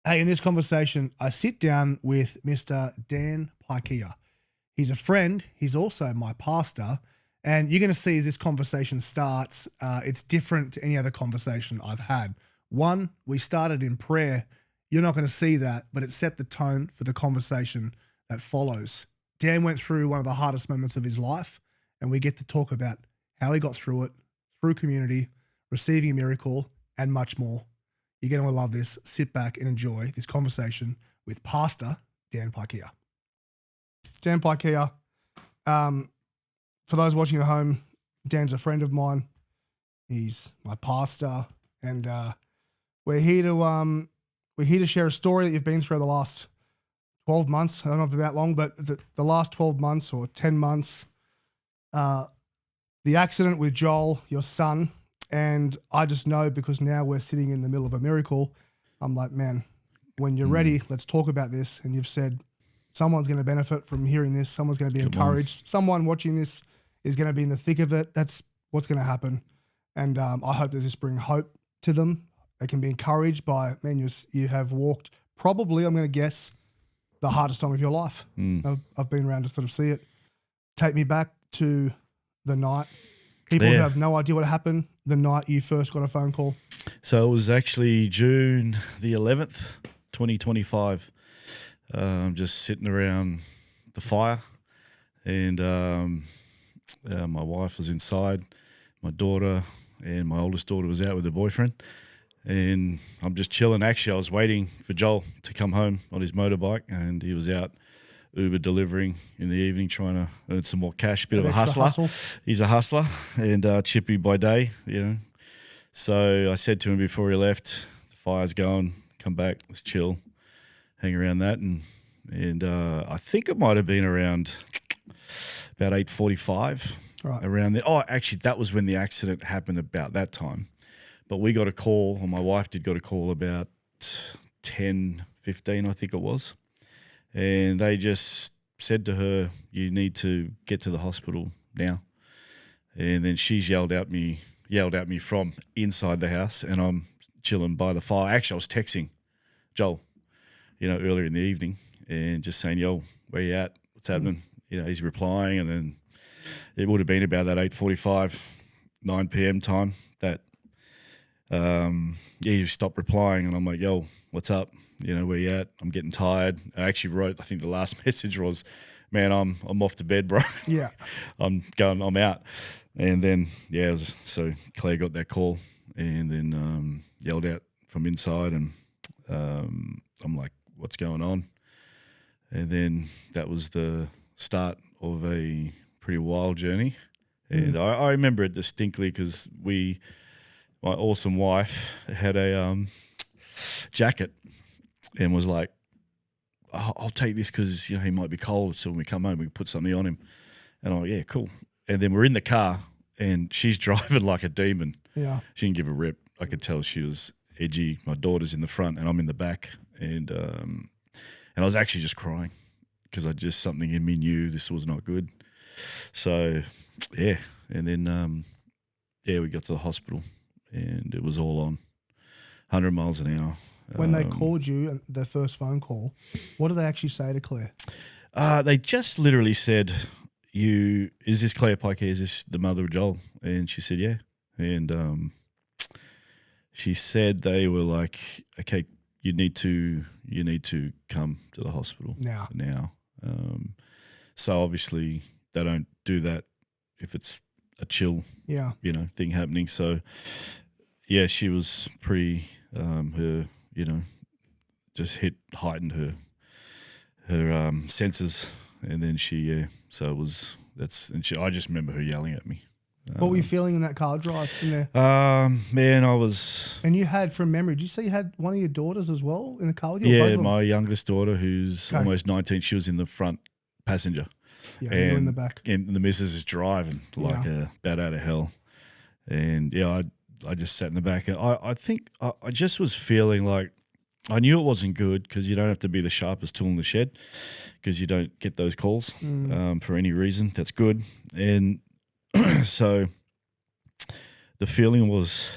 Hey, in this conversation, I sit down with Mr. Dan Paikea. He's a friend. He's also my pastor. And you're going to see as this conversation starts, it's different to any other conversation I've had. One, we started in prayer. You're not going to see that, but it set the tone for the conversation that follows. Dan went through one of the hardest moments of his life, and we get to talk about how he got through it, through community, receiving a miracle, and much more. You're going to love this. Sit back and enjoy this conversation with Pastor Dan Paikea. Dan Paikea, for those watching at home, Dan's a friend of mine. He's my pastor, and we're here to share a story that you've been through the last 12 months. I don't know if it's that long, but the last 12 months or 10 months, the accident with Joel, your son. And I just know, because now we're sitting in the middle of a miracle, I'm like, man, when you're ready, let's talk about this. And you've said someone's going to benefit from hearing this. Someone's going to be encouraged. Someone watching this is going to be in the thick of it. That's what's going to happen. And I hope that this brings hope to them. They can be encouraged by, man, you have walked probably, I'm going to guess, the hardest time of your life. I've been around to sort of see it. Take me back to the night. People who have no idea what happened the night you first got a phone call. So it was actually June the 11th, 2025. I'm just sitting around the fire, and my wife was inside. My daughter and my oldest daughter was out with her boyfriend, and I'm just chilling. Actually, I was waiting for Joel to come home on his motorbike, and he was out Uber delivering in the evening, trying to earn some more cash. Bit of a hustler. He's a hustler, and chippy by day, So I said to him before he left, the fire's going, come back, let's chill, hang around that. And I think it might have been around about 8:45, around there. Oh, actually, that was when the accident happened, about that time. But we got a call, or my wife did got a call about 10:15, I think it was. And they just said to her, you need to get to the hospital now. And then she's yelled at me from inside the house, and I'm chilling by the fire. Actually, I was texting Joel, earlier in the evening, and just saying, yo, where you at? What's happening? He's replying, and then it would have been about that 8:45, 9 p.m. time that he stopped replying, and I'm like, yo, what's up? Where you at? I'm getting tired. I actually wrote, I think the last message was, man, I'm off to bed, bro. Yeah. I'm out. And then, so Claire got that call, and then yelled out from inside, and I'm like, what's going on? And then that was the start of a pretty wild journey. And I remember it distinctly because my awesome wife had a jacket and was like, I'll take this because he might be cold, so when we come home we can put something on him. And I'm like, yeah, cool. And then we're in the car, and she's driving like a demon. Yeah, she didn't give a rip. I could tell she was edgy. My daughter's in the front, and I'm in the back, and I was actually just crying because something in me knew this was not good. So yeah, and then we got to the hospital, and it was all on 100 miles an hour. When they called you, their first phone call, what did they actually say to Claire? They just literally said, is this Claire Paikea? Is this the mother of Joel? And she said, yeah. And she said they were like, okay, you need to come to the hospital now. So obviously they don't do that if it's a chill, thing happening. So yeah, she was pretty, her, just heightened her senses, and then so it was, I just remember her yelling at me. What were you feeling in that car drive in there? Man, I was... And you had, from memory, did you say you had one of your daughters as well in the car with you? Yeah, my youngest daughter, who's almost 19, she was in the front passenger. Yeah, and you were in the back. And the missus is driving like a bat out of hell. And I just sat in the back. I think I just was feeling like, I knew it wasn't good because you don't have to be the sharpest tool in the shed because you don't get those calls for any reason. That's good. And so the feeling was,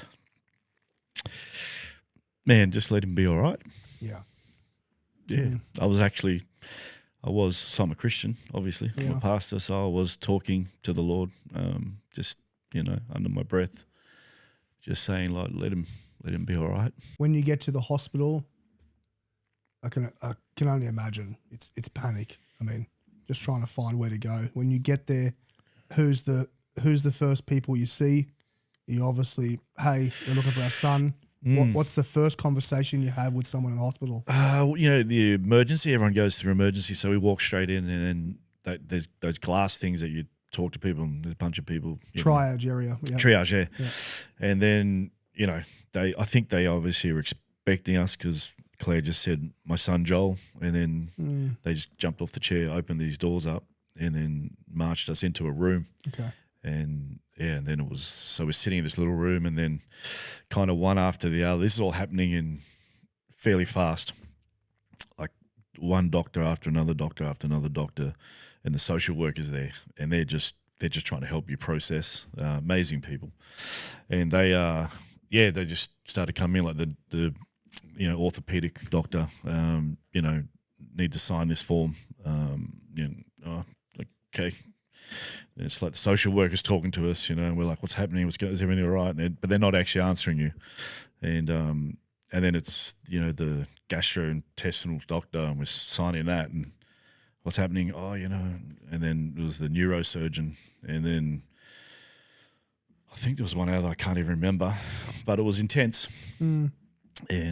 man, just let him be all right. Yeah. yeah. I was I'm a Christian, obviously. I'm Yeah. a pastor, so I was talking to the Lord, just under my breath, just saying like, let him be all right. When you get to the hospital, I can only imagine it's panic. I mean, just trying to find where to go. When you get there, who's the first people you see? You obviously, hey, we're looking for our son. What's the first conversation you have with someone in the hospital? The emergency. Everyone goes through emergency, so we walk straight in, and then there's those glass things that you talk to people. And there's a bunch of people. Triage area. Yeah. Triage, yeah. And then I think they obviously were expecting us because Claire just said my son Joel, and then they just jumped off the chair, opened these doors up, and then marched us into a room. Okay. And then it was, so we're sitting in this little room, and then kind of one after the other. This is all happening in fairly fast, like one doctor after another doctor after another doctor, and the social workers there, and they're just trying to help you process. Amazing people, and they just started coming in, like the orthopedic doctor, need to sign this form, okay. It's like the social workers talking to us, and we're like, what's happening? Is everything all right? But they're not actually answering you. And then it's, the gastrointestinal doctor, and we're signing that, and what's happening? Oh, and then it was the neurosurgeon, and then I think there was one other I can't even remember, but it was intense. And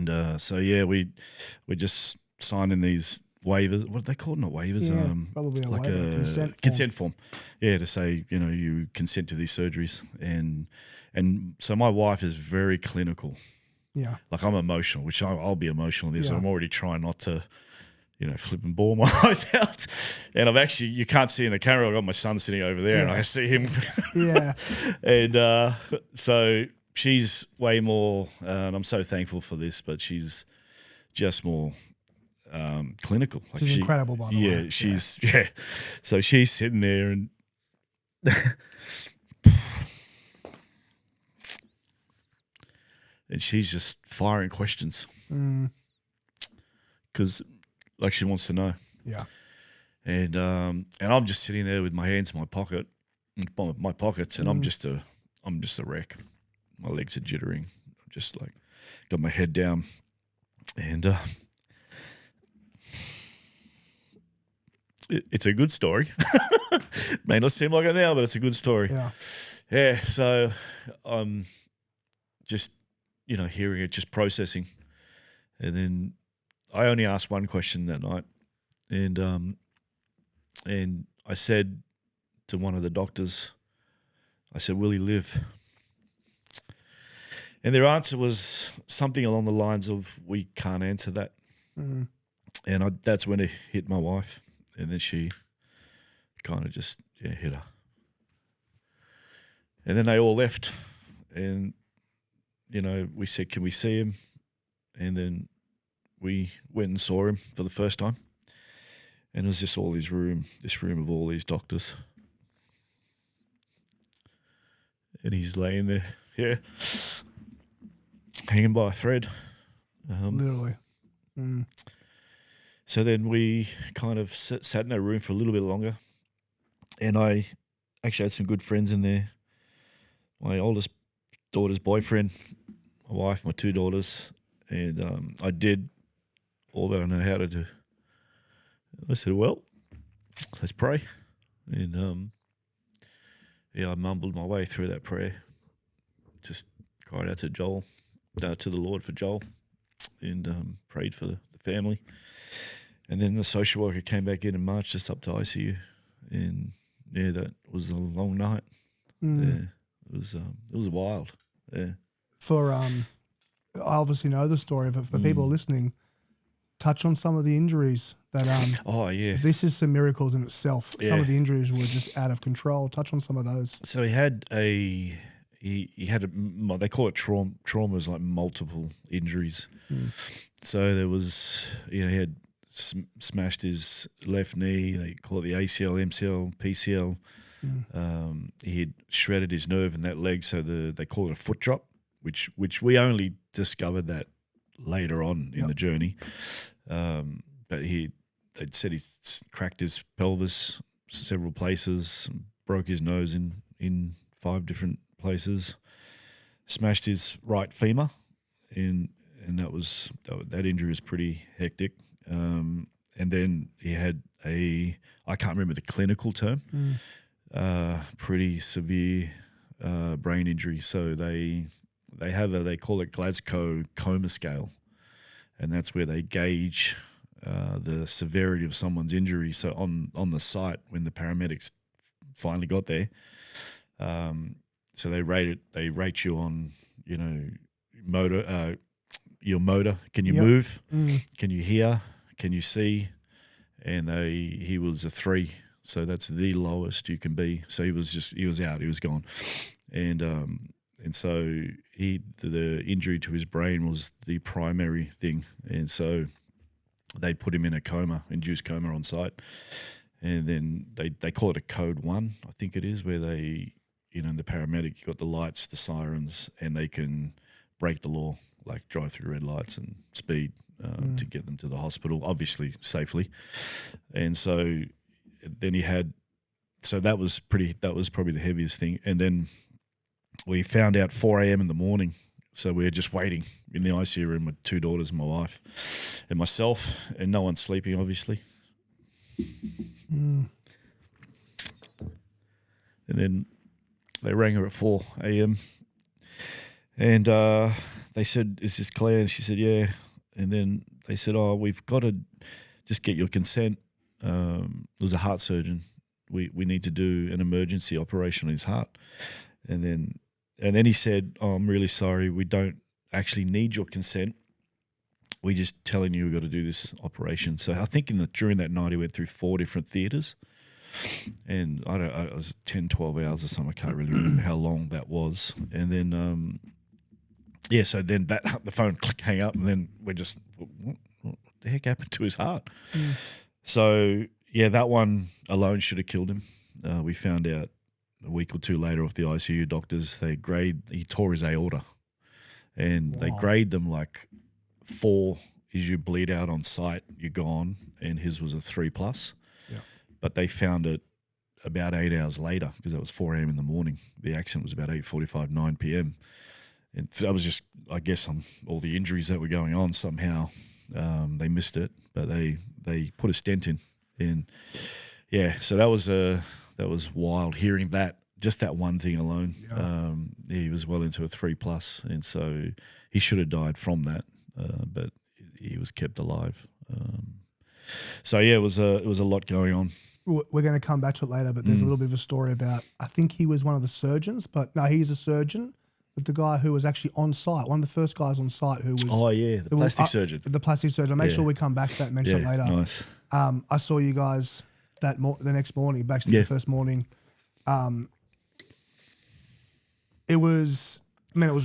we're just signing these waivers. What are they called? Not waivers. Yeah, probably a like waiver. a consent form. Yeah, to say you consent to these surgeries, and so my wife is very clinical. Yeah. Like I'm emotional, which I'll be emotional in this. Yeah. I'm already trying not to, flip and bawl my eyes out. And I've actually, you can't see in the camera, I've got my son sitting over there, and I see him. Yeah. And so she's way more, and I'm so thankful for this, but she's just more clinical. Like she's incredible, by the way. She's So she's sitting there, and and she's just firing questions because, like, she wants to know. Yeah. And I'm just sitting there with my hands in my pockets, and I'm just a wreck. My legs are jittering. I'm just like got my head down, and it's a good story. May not seem like it now, but it's a good story. Yeah. Yeah. So I'm just, hearing it, just processing. And then I only asked one question that night. And I said to one of the doctors, I said, will he live? And their answer was something along the lines of, we can't answer that. Mm. And that's when it hit my wife. And then she kind of just hit her. And then they all left. And, we said, can we see him? And then we went and saw him for the first time. And it was just this room of all these doctors. And he's laying there, hanging by a thread. Literally. Mm. So then we kind of sat in that room for a little bit longer. And I actually had some good friends in there. My oldest daughter's boyfriend, my wife, my two daughters. And I did all that I know how to do. I said, well, let's pray. And I mumbled my way through that prayer. Just cried out to the Lord for Joel, and prayed for the family. And then the social worker came back in and marched us up to ICU. And that was a long night. Mm. Yeah, it was wild. Yeah. For I obviously know the story, but for people listening, touch on some of the injuries that oh yeah, this is some miracles in itself. Yeah. Some of the injuries were just out of control. Touch on some of those. So he had they call it traumas, like multiple injuries. So there was, he had smashed his left knee. They call it the ACL, MCL, PCL. He had shredded his nerve in that leg, so they call it a foot drop, which we only discovered that later on in the journey. but they'd said he cracked his pelvis several places, broke his nose in 5 different places, smashed his right femur, and that injury was pretty hectic. And then he had I can't remember the clinical term, pretty severe brain injury. So they call it Glasgow coma scale, and that's where they gauge the severity of someone's injury. So on the site, when the paramedics finally got there, so they rate you on, your motor. Can you move? Can you hear? Can you see? And he was a 3, so that's the lowest you can be. So he was out, he was gone, and so the injury to his brain was the primary thing, and so they put him in a coma, induced coma on site, and then they call it a code 1, I think it is, where they, the paramedic, you got the lights, the sirens, and they can break the law, like drive through red lights and speed to get them to the hospital, obviously safely. And so then that was probably the heaviest thing. And then we found out 4 a.m. in the morning. So we were just waiting in the ICU room with 2 daughters, my wife and myself, and no one's sleeping, obviously. And then they rang her at 4 a.m. and they said, "Is this Claire?" And she said, "Yeah." And then they said, "Oh, we've got to just get your consent. It was a heart surgeon. We need to do an emergency operation on his heart." And then he said, "Oh, I'm really sorry. We don't actually need your consent. We're just telling you we've got to do this operation." So I think during that night he went through 4 different theatres. And it was 10, 12 hours or something. I can't really remember how long that was. And then, so then the phone hang up, and then we're just, what the heck happened to his heart? So, that one alone should have killed him. We found out a week or 2 later off the ICU doctors, he tore his aorta. And they grade them like 4 is you bleed out on site, you're gone, and his was a 3+. Yeah. But they found it about 8 hours later, because that was 4 a.m. in the morning. The accident was about 8:45, 9 p.m. And that was just, I guess, on all the injuries that were going on, somehow they missed it, but they put a stent in. And so that was wild hearing that, just that one thing alone. Yeah. He was well into a 3+, and so he should have died from that, but he was kept alive. It was a lot going on. We're going to come back to it later, but there's a little bit of a story about, I think he was one of the surgeons, but no, he's a surgeon, but the guy who was actually on site, one of the first guys on site who was... Oh, yeah, the plastic surgeon. The plastic surgeon. I'll make sure we come back to that and mention it later. Nice. I saw you guys the next morning, basically the first morning. It was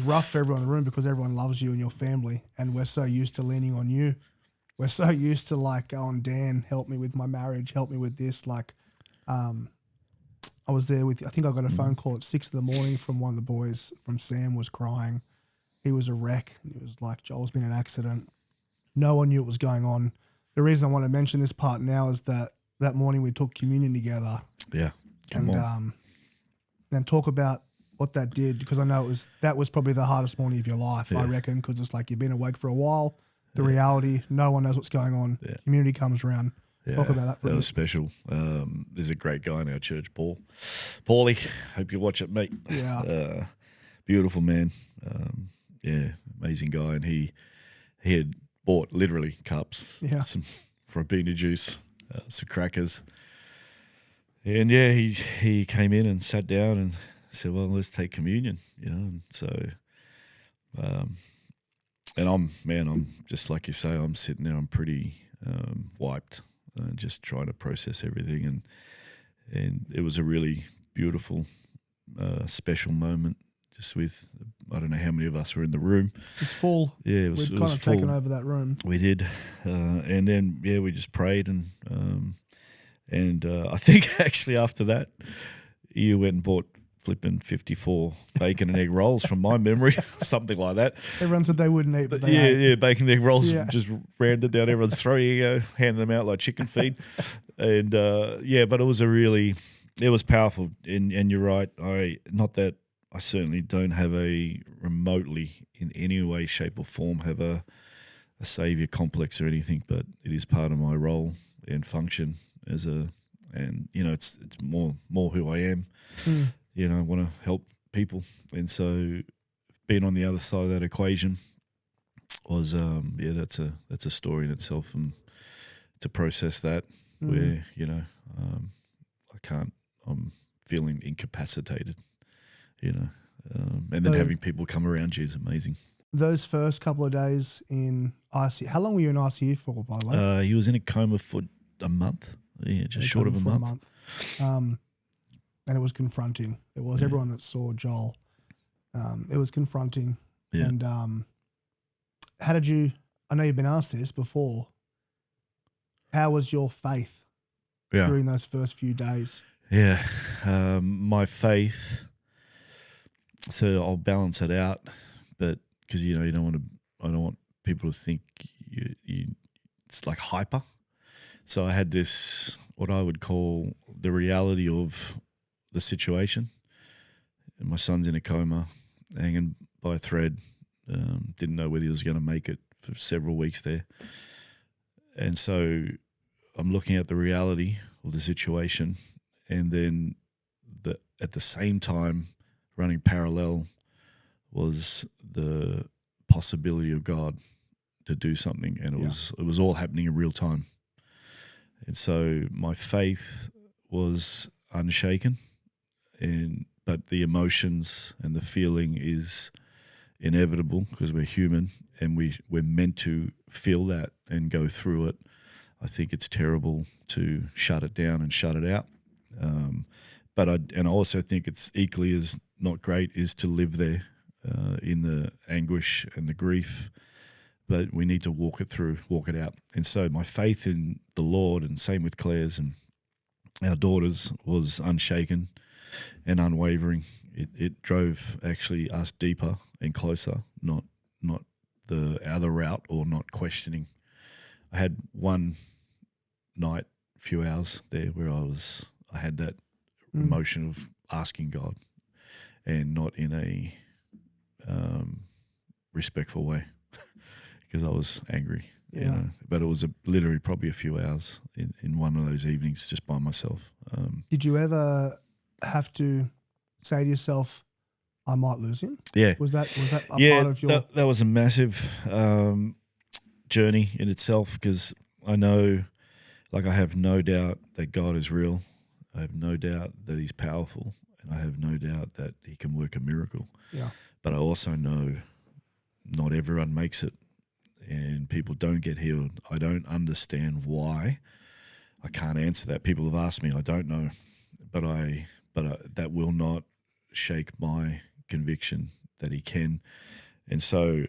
rough for everyone in the room because everyone loves you and your family, and we're so used to leaning on you. We're so used to going, Dan, help me with my marriage, help me with this. I was there I think I got a phone call at 6 a.m. from one of the boys, from Sam, was crying. He was a wreck. It was like, Joel's been in an accident. No one knew what was going on. The reason I want to mention this part now is that morning we took communion together. Yeah. And then talk about what that did, because I know that was probably the hardest morning of your life, I reckon, because it's like you've been awake for a while. The reality, no one knows what's going on. Yeah. Community comes around. Yeah, talk about that for a bit. That was special. There's a great guy in our church, Paulie. Hope you watch it, mate. Yeah. Beautiful man. Amazing guy. And he had bought literally cups, some Ribena juice, some crackers. And he came in and sat down and said, "Well, let's take communion," And so, and I'm just like you say, I'm sitting there, I'm pretty wiped, just trying to process everything, and it was a really beautiful, special moment. Just with, I don't know how many of us were in the room. It's full. Yeah, it was. We'd kind of taken over that room. We did, and then we just prayed, and I think actually after that, you went and bought flipping 54 bacon and egg rolls from my memory, something like that. Everyone said they wouldn't eat, but they Yeah, ate. yeah, bacon and egg rolls Yeah. just rammed it down everyone's throat. Here you go, handing them out like chicken feed. And yeah, but it was powerful. And you're right. Not that I certainly don't have remotely in any way, shape, or form have a savior complex or anything, but it is part of my role and function and it's more who I am. I want to help people, and so being on the other side of that equation was that's a story in itself, and to process that where I can't, I'm feeling incapacitated, and then So- having people come around you is amazing. Those first couple of days in ICU, how long were you in ICU for, by the way? He was in a coma for a month, just short of a month. And it was confronting. It was everyone that saw Joel. It was confronting. Yeah. And how did you? I know you've been asked this before. How was your faith during those first few days? Yeah, my faith. So I'll balance it out, but because you don't want to, I don't want people to think it's like hyper. So I had this, what I would call the reality of the situation. And my son's in a coma, hanging by a thread. Didn't know whether he was going to make it for several weeks there. And so I'm looking at the reality of the situation, and then at the same time, running parallel was the possibility of God to do something, and it was all happening in real time. And so my faith was unshaken, but the emotions and the feeling is inevitable because we're human, and we're meant to feel that and go through it. I think it's terrible to shut it down and shut it out. But I also think it's equally as not great is to live there in the anguish and the grief. But we need to walk it out. And so my faith in the Lord, and same with Claire's and our daughters, was unshaken and unwavering. It drove actually us deeper and closer, not the other route, or not questioning. I had one night, few hours there where I had that emotion of asking God, and not in a respectful way, because I was angry. But it was literally probably a few hours in one of those evenings just by myself. Did you ever have to say to yourself, I might lose him? Yeah. Was that a part of your... That was a massive journey in itself, because I know, like, I have no doubt that God is real. I have no doubt that he's powerful, and I have no doubt that he can work a miracle. Yeah. But I also know not everyone makes it, and people don't get healed. I don't understand why. I can't answer that. People have asked me. I don't know, but that will not shake my conviction that he can. And so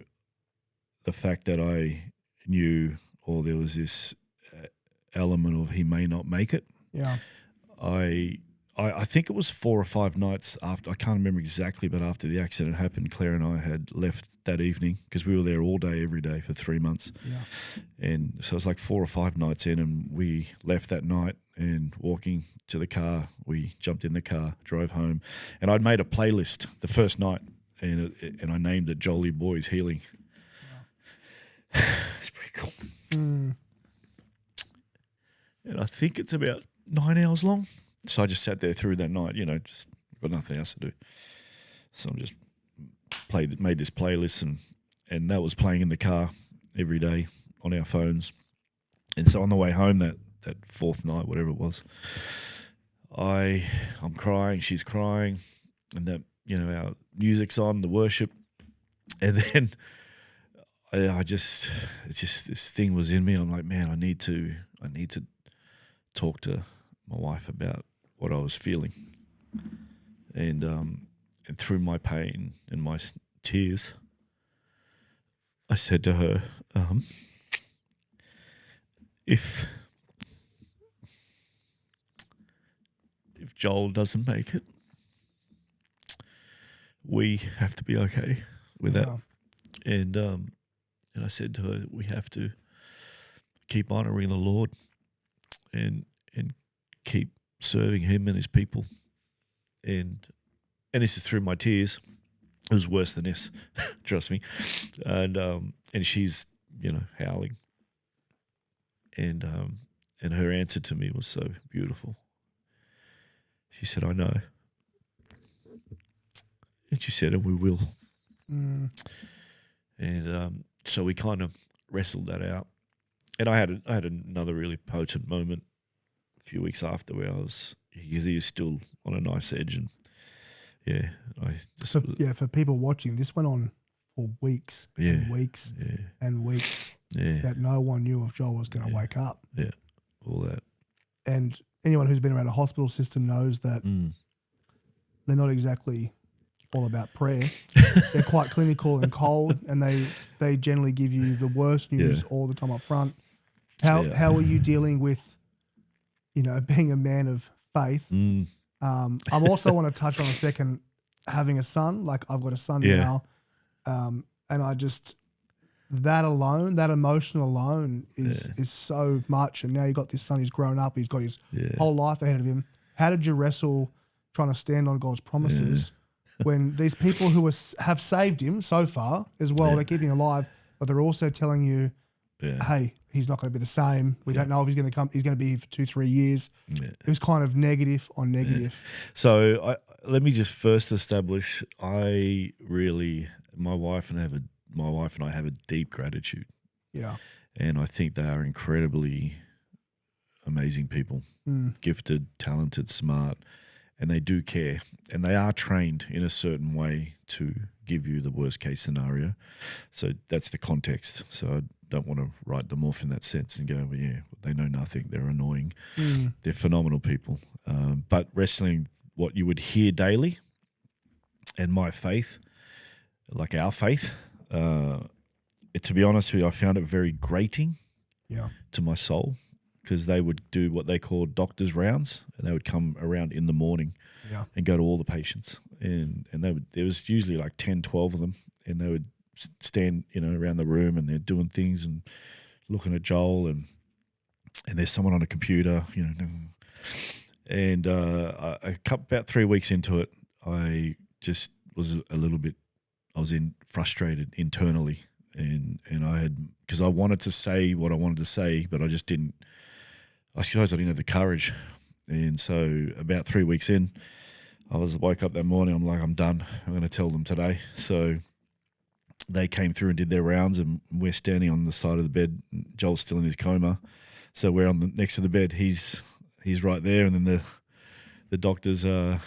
the fact that I knew, or there was this element of he may not make it. Yeah. I think it was 4 or 5 nights after, I can't remember exactly, but after the accident happened, Claire and I had left that evening, because we were there all day, every day for 3 months. Yeah. And so it was like 4 or 5 nights in, and we left that night, and walking to the car, we jumped in the car, drove home, and I'd made a playlist the first night, and I named it Jolie Boys Healing. Wow. It's pretty cool. And I think it's about 9 hours long. So I just sat there through that night, just got nothing else to do. So I just made this playlist, and that was playing in the car every day on our phones. And so on the way home, that fourth night, whatever it was, I'm crying, she's crying, and that, our music's on, the worship. And then this thing was in me. I'm like, man, I need to talk to my wife about what I was feeling, and through my pain and my tears, I said to her, if Joel doesn't make it, we have to be okay with that. Yeah. And I said to her, we have to keep honoring the Lord and keep serving Him and His people. And this is through my tears. It was worse than this, trust me. And she's, howling. And her answer to me was so beautiful. She said, I know. And she said, and we will. Mm. And so we kind of wrestled that out. And I had another really potent moment a few weeks after where he was still on a knife's edge. And yeah, I just... for people watching, this went on for weeks and weeks and weeks that no one knew if Joel was going to wake up. Yeah, all that. And anyone who's been around a hospital system knows that they're not exactly all about prayer. They're quite clinical and cold, and they generally give you the worst news all the time up front. How are you dealing with, being a man of faith? I also want to touch on a second, having a son. Like, I've got a son now, and I just, that alone, that emotion alone is so much. And now you got this son, he's grown up, he's got his whole life ahead of him. How did you wrestle trying to stand on God's promises when these people who have saved him so far as well, they're keeping him alive, but they're also telling you, hey, he's not going to be the same. We don't know if he's going to come. He's going to be here for 2-3 years. Yeah. It was kind of negative on negative. Yeah. So let me just first establish, my wife and I have a deep gratitude. Yeah. And I think they are incredibly amazing people, gifted, talented, smart, and they do care. And they are trained in a certain way to give you the worst case scenario. So that's the context. So I don't want to write them off in that sense and go, well, yeah, they know nothing. They're annoying. They're phenomenal people. But wrestling what you would hear daily and my faith, like our faith, to be honest with you, I found it very grating to my soul, because they would do what they call doctor's rounds, and they would come around in the morning and go to all the patients. And there was usually like 10, 12 of them, and they would stand, around the room, and they're doing things and looking at Joel, and there's someone on a computer, and about 3 weeks into it, I just was frustrated internally, and I had, because I wanted to say what I wanted to say, but I just didn't. I suppose I didn't have the courage. And so about 3 weeks in, I woke up that morning, I'm like, I'm done. I'm going to tell them today. So they came through and did their rounds, and we're standing on the side of the bed. Joel's still in his coma. So we're on next to the bed. He's right there, and then the doctors are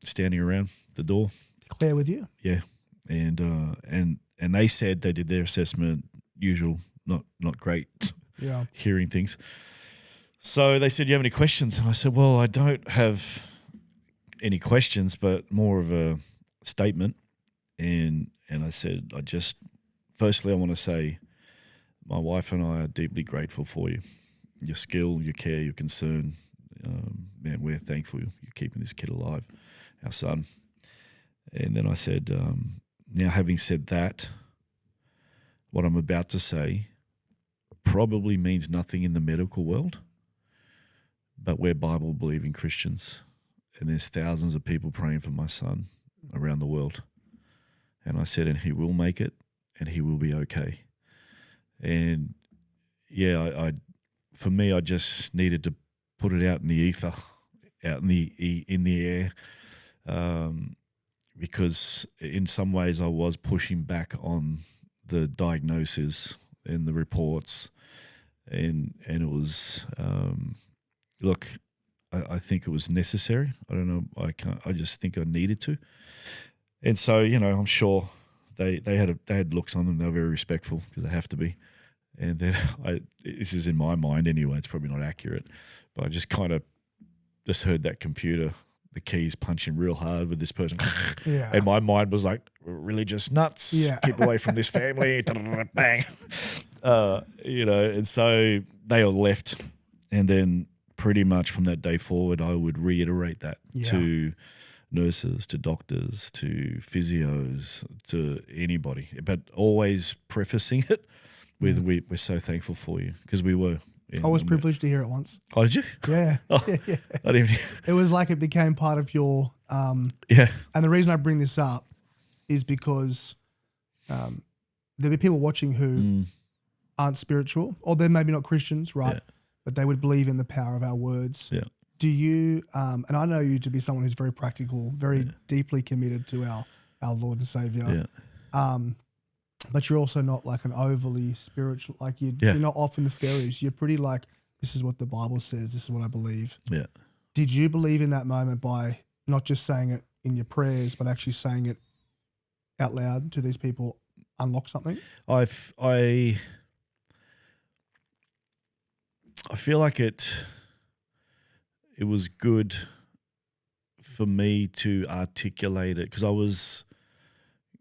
standing around the door. Claire with you? Yeah. And they said they did their assessment, usual, not great hearing things. So they said, "Do you have any questions?" And I said, "Well, I don't have any questions, but more of a statement." And I said, firstly, I want to say my wife and I are deeply grateful for you. Your skill, your care, your concern. Man, we're thankful you're keeping this kid alive, our son. And then I said, now having said that, what I'm about to say probably means nothing in the medical world, but we're Bible-believing Christians, and there's thousands of people praying for my son around the world. And I said, and he will make it, and he will be okay. And yeah, for me, I just needed to put it out in the ether, out in the air, because in some ways I was pushing back on the diagnosis and the reports, and it was look, I think it was necessary. I don't know. I just think I needed to. And so, I'm sure they had looks on them. They were very respectful, because they have to be. And then this is in my mind anyway. It's probably not accurate, but I just kind of just heard that computer, the keys punching real hard with this person. Yeah. And my mind was like, religious nuts. Yeah. Keep away from this family. Bang. And so they all left. And then pretty much from that day forward, I would reiterate that to nurses to doctors to physios to anybody, but always prefacing it with we're so thankful for you, because we were. I was privileged to hear it once. Oh, did you? Yeah. Oh, yeah. I didn't. It was like it became part of your Yeah. And the reason I bring this up is because there'll be people watching who aren't spiritual, or they're maybe not Christians, right? Yeah. But they would believe in the power of our words. Yeah. Do you, and I know you to be someone who's very practical, very deeply committed to our Lord and Savior. Yeah. But you're also not like an overly spiritual, like you're not off in the fairies. You're pretty like, this is what the Bible says, this is what I believe. Yeah. Did you believe in that moment by not just saying it in your prayers, but actually saying it out loud to these people unlock something? I feel like it was good for me to articulate it, because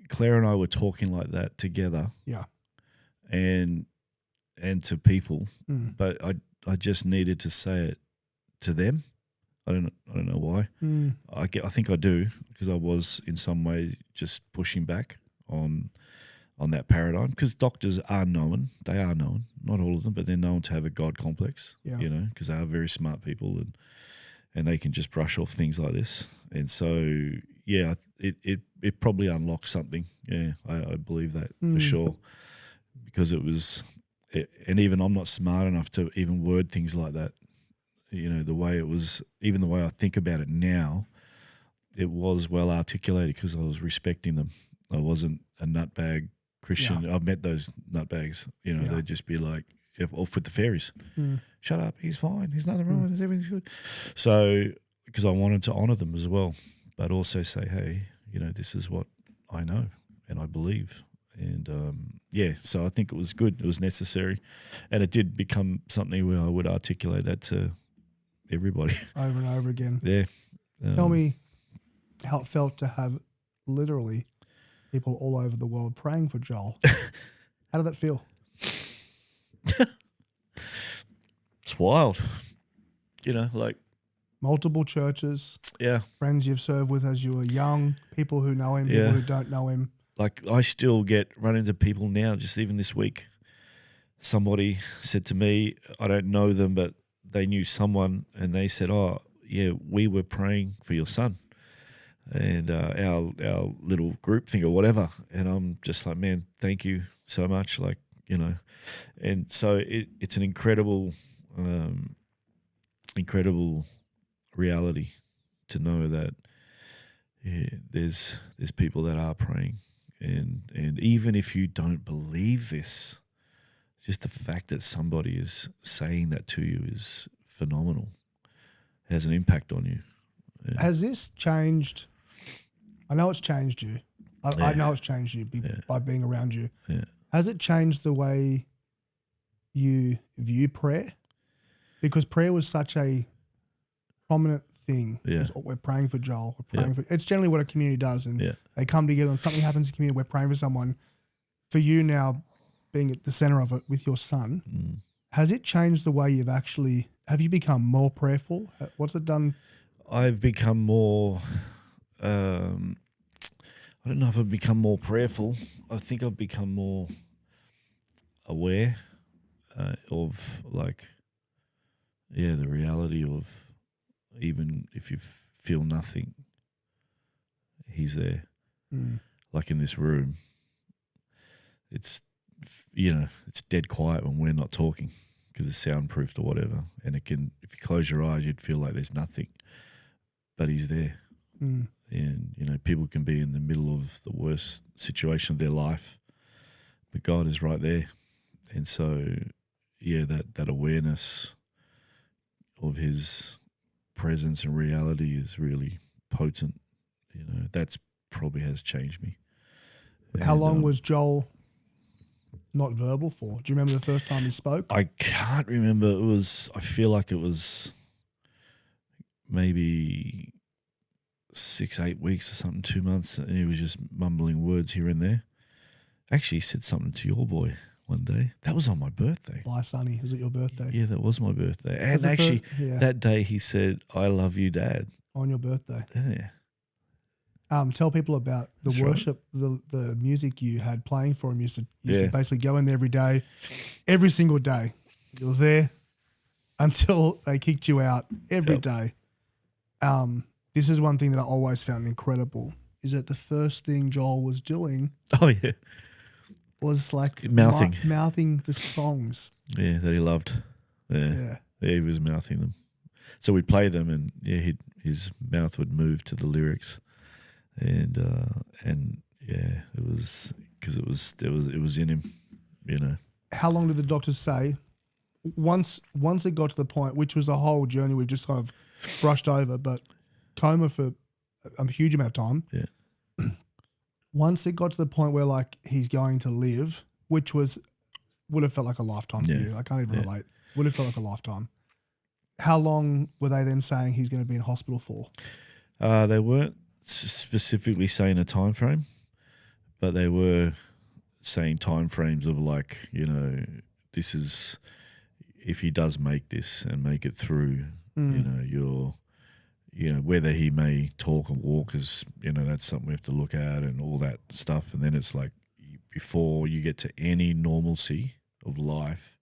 Claire and I were talking like that together. Yeah. And to people, but I just needed to say it to them. I don't know why. I think I do, because I was in some way just pushing back on that paradigm, because doctors are known. They are known, not all of them, but they're known to have a God complex. Yeah. You know, because they are very smart people, and they can just brush off things like this. And so yeah, it probably unlocked something. Yeah, I believe that for sure, because it was. And even I'm not smart enough to even word things like that. You know, the way it was, even the way I think about it now, it was well articulated because I was respecting them. I wasn't a nutbag Christian. Yeah. I've met those nutbags. You know, they'd just be like, off with the fairies. Shut up, he's fine. There's nothing wrong with it. Everything's good. So, because I wanted to honor them as well, but also say, hey, you know, this is what I know and I believe. And so I think it was good. It was necessary, and it did become something where I would articulate that to everybody over and over again. Yeah. Tell me how it felt to have literally people all over the world praying for Joel. How did that feel? It's wild. You know, like multiple churches. Yeah. Friends you've served with as you were young. People who know him. Yeah. People who don't know him. Like I still run into people now, just even this week. Somebody said to me, I don't know them, but they knew someone, and they said, oh, yeah, we were praying for your son and our little group thing or whatever. And I'm just like, man, thank you so much. Like, you know, and so it's an incredible reality to know that there's people that are praying. And even if you don't believe this, just the fact that somebody is saying that to you is phenomenal. It has an impact on you. Yeah. Has this changed? I know it's changed you. I know it's changed you by being around you. Yeah. Has it changed the way you view prayer? Because prayer was such a prominent thing. Yeah. We're praying for Joel. We're praying for. It's generally what a community does, and they come together and something happens in the community. We're praying for someone. For you now, being at the center of it with your son, has it changed the way have you become more prayerful? What's it done? I've become more, I don't know if I've become more prayerful. I think I've become more aware of the reality of, even if you feel nothing, he's there. Like in this room, it's dead quiet when we're not talking because it's soundproofed or whatever. And if you close your eyes, you'd feel like there's nothing, but he's there. And, people can be in the middle of the worst situation of their life, but God is right there. And so, that awareness of his presence and reality is really potent. That's probably has changed me. How long was Joel not verbal for? Do you remember the first time he spoke? I can't remember. I feel like it was maybe 6-8 weeks or something, 2 months, and he was just mumbling words here and there. Actually, he said something to your boy one day. That was on my birthday. Bye, Sonny. Was it your birthday? Yeah, that was my birthday. And actually, that day he said, I love you, Dad. On your birthday? Yeah. Tell people about the That's right. worship, the music you had playing for him. You used to Yeah. basically go in there every day, every single day. You were there until they kicked you out every Yep. day. This is one thing that I always found incredible, is that the first thing Joel was doing Oh yeah. was like Mouthing. mouthing the songs. Yeah, that he loved. Yeah. Yeah. Yeah, he was mouthing them. So we'd play them, and yeah, his mouth would move to the lyrics, and yeah, it was because it was in him, you know. How long did the doctors say? Once it got to the point, which was a whole journey we've just kind of brushed over, but coma for a huge amount of time. Yeah. Once it got to the point where like he's going to live, which would have felt like a lifetime for Yeah. you. I can't even Yeah. relate. Would have felt like a lifetime. How long were they then saying he's going to be in hospital for? They weren't specifically saying a time frame, but they were saying time frames of like, you know, this is if he does make this and make it through, you know, whether he may talk or walk is, you know, that's something we have to look at and all that stuff. And then it's like before you get to any normalcy of life,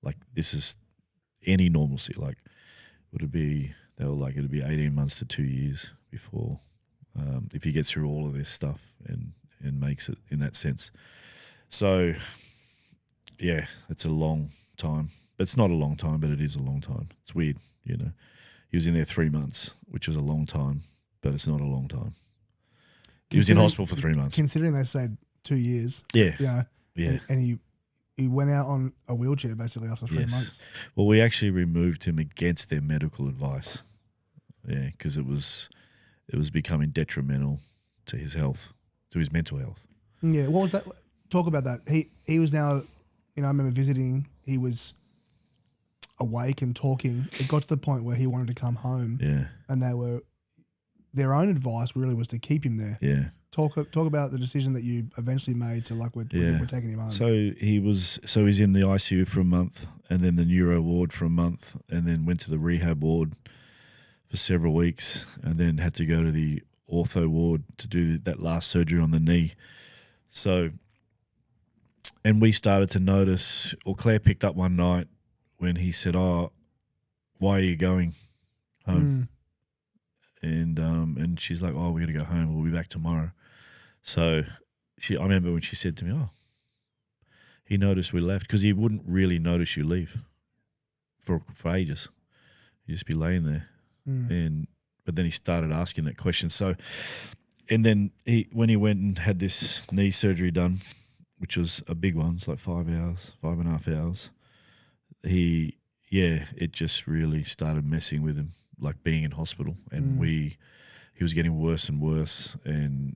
like this is any normalcy, like it'd be 18 months to 2 years before, if he gets through all of this stuff and makes it in that sense. So yeah, it's a long time. It's not a long time, but it is a long time. It's weird, you know. He was in there 3 months, which was a long time, but it's not a long time. He was in hospital for 3 months. Considering they said 2 years. Yeah. You know, Yeah. and he went out on a wheelchair basically after 3 months. Well, we actually removed him against their medical advice. Yeah, because it was becoming detrimental to his health, to his mental health. Yeah, what was that? Talk about that. He was now, you know, I remember visiting. He was awake and talking. It got to the point where he wanted to come home. Yeah. And their own advice really was to keep him there. Yeah. Talk about the decision that you eventually made to like we're taking him home. So he's in the ICU for a month, and then the neuro ward for a month, and then went to the rehab ward for several weeks, and then had to go to the ortho ward to do that last surgery on the knee. So, and we started to notice, or Claire picked up one night when he said, "Oh, why are you going home?" And she's like, "Oh, we're gonna go home. We'll be back tomorrow." So I remember when she said to me, "Oh, he noticed we left," because he wouldn't really notice you leave for ages. He'd just be laying there, but then he started asking that question. So, and then when he went and had this knee surgery done, which was a big one, it's like 5.5 hours. It just really started messing with him, like being in hospital, and he was getting worse and worse, and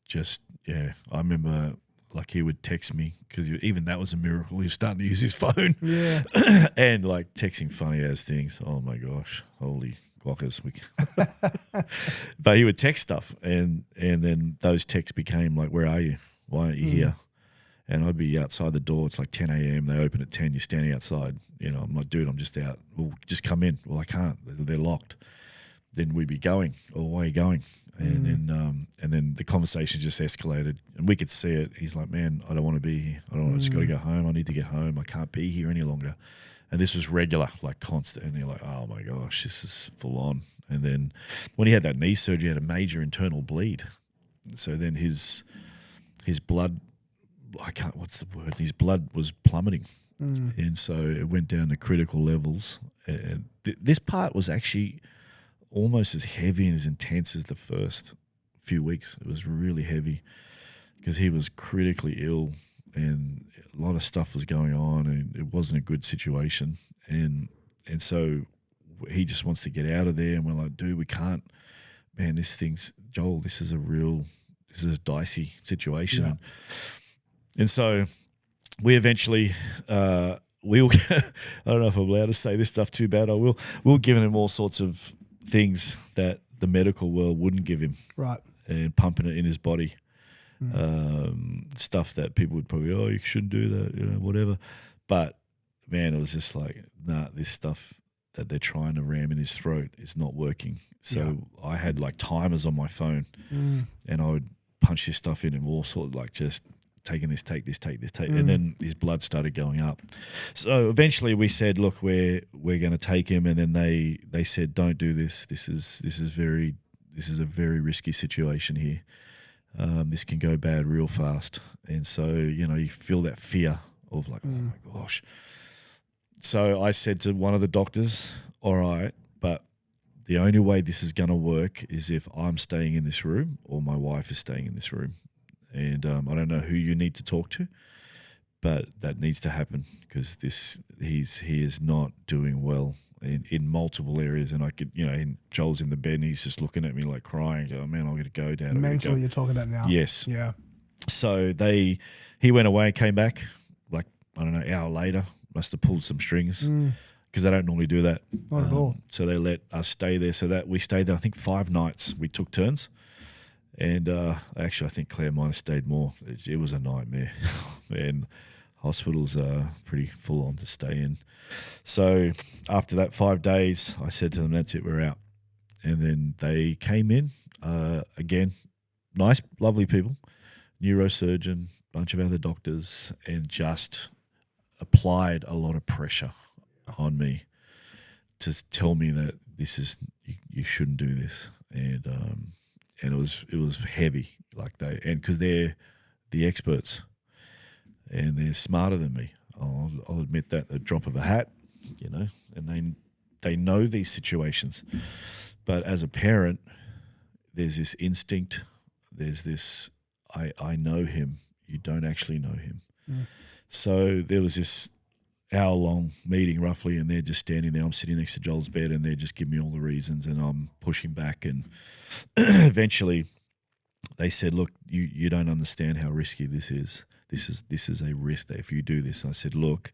just I remember like he would text me, because even that was a miracle. He was starting to use his phone, and like texting funny ass things. Oh my gosh, holy guaccas! But he would text stuff, and then those texts became like, "Where are you? Why aren't you here?" And I'd be outside the door. It's like 10 a.m. They open at 10. You're standing outside. You know, I'm like, "Dude, I'm just out." "Well, just come in." "Well, I can't. They're locked." Then we'd be going. "Oh, why are you going?" And then the conversation just escalated, and we could see it. He's like, "Man, I don't want to be here. I just got to go home. I need to get home. I can't be here any longer." And this was regular, like constant. And you're like, "Oh my gosh, this is full on." And then when he had that knee surgery, he had a major internal bleed. So then his blood, what's the word? His blood was plummeting. And so it went down to critical levels. And this part was actually almost as heavy and as intense as the first few weeks. It was really heavy because he was critically ill, and a lot of stuff was going on, and it wasn't a good situation. And so he just wants to get out of there, and we're like, "Dude, we can't, man, Joel, this is a dicey situation." Yeah. And so we eventually, I don't know if I'm allowed to say this stuff too bad. We'll give him all sorts of things that the medical world wouldn't give him. Right. And pumping it in his body. Stuff that people would probably, "Oh, you shouldn't do that," whatever. But man, it was just like, nah, this stuff that they're trying to ram in his throat is not working. So Yeah. I had like timers on my phone, Mm. and I would punch this stuff in and all sort of like just taking this, take this, take this, take, and then his blood started going up. So eventually we said, look, we're going to take him, and then they said, don't do this. This is a very risky situation here. This can go bad real fast. And so, you feel that fear of like, oh my gosh. So I said to one of the doctors, all right, but the only way this is going to work is if I'm staying in this room or my wife is staying in this room. And I don't know who you need to talk to, but that needs to happen because he is not doing well in multiple areas. And I could, and Joel's in the bed and he's just looking at me like crying. Oh man, I'm going to go, Dad. Mentally, you're talking about now. Yes. Yeah. So he went away and came back like, I don't know, an hour later, must have pulled some strings because they don't normally do that. Not at all. So they let us stay there. So that we stayed there, I think 5 nights. We took turns. And actually, I think Claire might have stayed more. It was a nightmare. Man, hospitals are pretty full on to stay in. So after that 5 days, I said to them, that's it, we're out. And then they came in, again, nice, lovely people, neurosurgeon, bunch of other doctors, and just applied a lot of pressure on me to tell me that you shouldn't do this. And it was heavy, like because they're the experts and they're smarter than me. I'll admit that, a drop of a hat, and they know these situations. But as a parent, there's this instinct, there's this, I know him, you don't actually know him. So there was this hour-long meeting roughly, and they're just standing there. I'm sitting next to Joel's bed, and they're just giving me all the reasons, and I'm pushing back. And eventually, they said, "Look, you don't understand how risky this is. This is a risk that if you do this." And I said, "Look,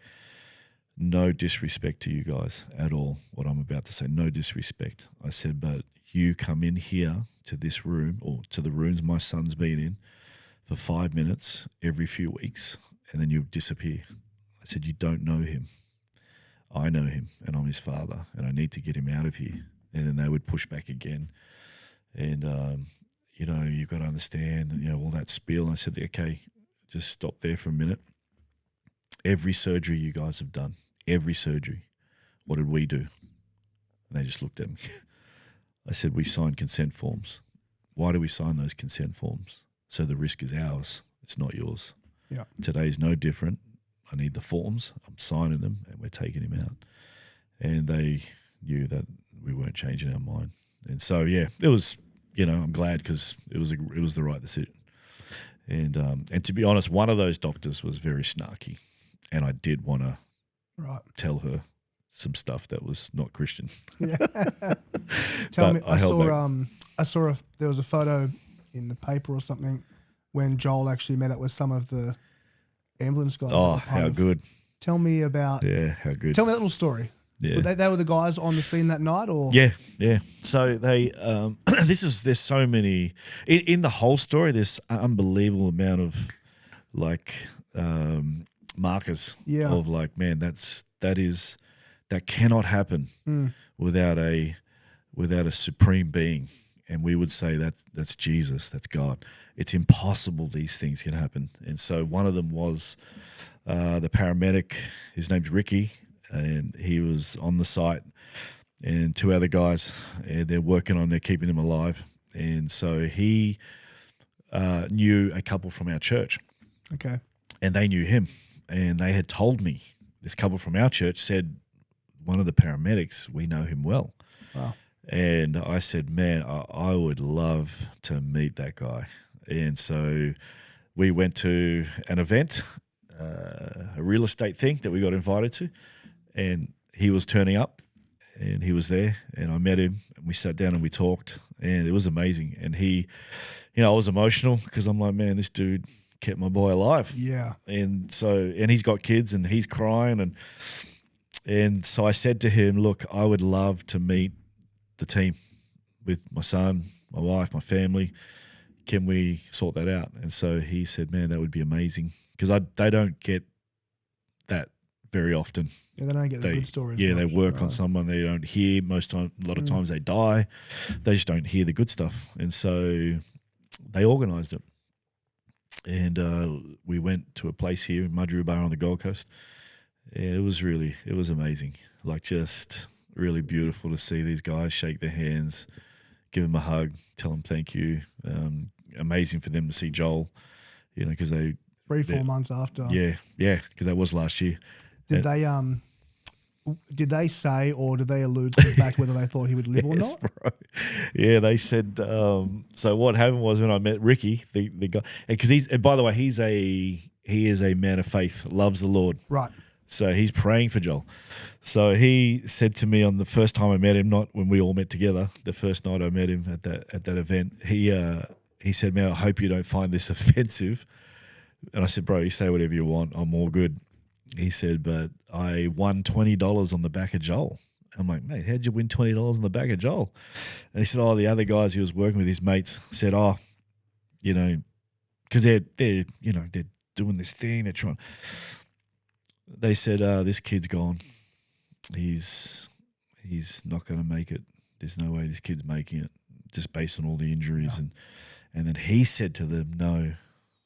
no disrespect to you guys at all. What I'm about to say, no disrespect." I said, "But you come in here to this room or to the rooms my son's been in for 5 minutes every few weeks, and then you disappear." I said, "You don't know him. I know him, and I'm his father, and I need to get him out of here." And then they would push back again. And, you've got to understand, all that spiel. And I said, okay, just stop there for a minute. Every surgery you guys have done, every surgery, what did we do? And they just looked at me. I said, we signed consent forms. Why do we sign those consent forms? So the risk is ours. It's not yours. Yeah. Today's no different. I need the forms. I'm signing them, and we're taking him out. And they knew that we weren't changing our mind. And so, yeah, it was, I'm glad because it was the right decision. And to be honest, one of those doctors was very snarky, and I did want to tell her some stuff that was not Christian. Yeah. Tell me, I saw there was a photo in the paper or something when Joel actually met up with some of the ambulance guys. Oh, how good. Tell me about. Yeah, how good. Tell me that little story. Yeah. They were the guys on the scene that night, or? Yeah. So they, there's so many, in the whole story, there's an unbelievable amount of like markers of like, man, that cannot happen without a supreme being. And we would say that's Jesus, that's God. It's impossible these things can happen. And so one of them was the paramedic. His name's Ricky, and he was on the site, and 2 other guys, and they're keeping him alive. And so he knew a couple from our church. Okay. And they knew him. And they had told me, this couple from our church said, one of the paramedics, we know him well. Wow. And I said, man, I would love to meet that guy. And so we went to an event, a real estate thing that we got invited to, and he was turning up, and he was there, and I met him, and we sat down and we talked, and it was amazing. And he, I was emotional because I'm like, man, this dude kept my boy alive. Yeah. And he's got kids, and he's crying, and so I said to him, look, I would love to meet the team with my son, my wife, my family. Can we sort that out? And so he said, man, that would be amazing, because they don't get that very often. Yeah, they don't get the good stories. Yeah, they much, work no. on someone they don't hear most time. A lot of times they die. They just don't hear the good stuff, and so they organised it. And we went to a place here in Mudgee Bar on the Gold Coast, and it was amazing. Like, just really beautiful to see these guys, shake their hands, give them a hug, tell them thank you. Amazing for them to see Joel, because 3-4 months after. yeah, because that was last year. Did they say, or did they allude to the fact whether they thought he would live or Yes, not? bro. Yeah, they said. So what happened was, when I met Ricky, the guy, because by the way, he is a man of faith, loves the Lord. Right. So he's praying for Joel. So he said to me on the first time I met him, not when we all met together, the first night I met him at that event, he said, "Man, I hope you don't find this offensive." And I said, "Bro, you say whatever you want. I'm all good." He said, "But I won $20 on the back of Joel." I'm like, "Mate, how'd you win $20 on the back of Joel?" And he said, "Oh, the other guys he was working with, his mates, said, because they're doing this thing, they're trying. They said, this kid's gone. He's not going to make it. There's no way this kid's making it, just based on all the injuries." Yeah. And then he said to them, "No,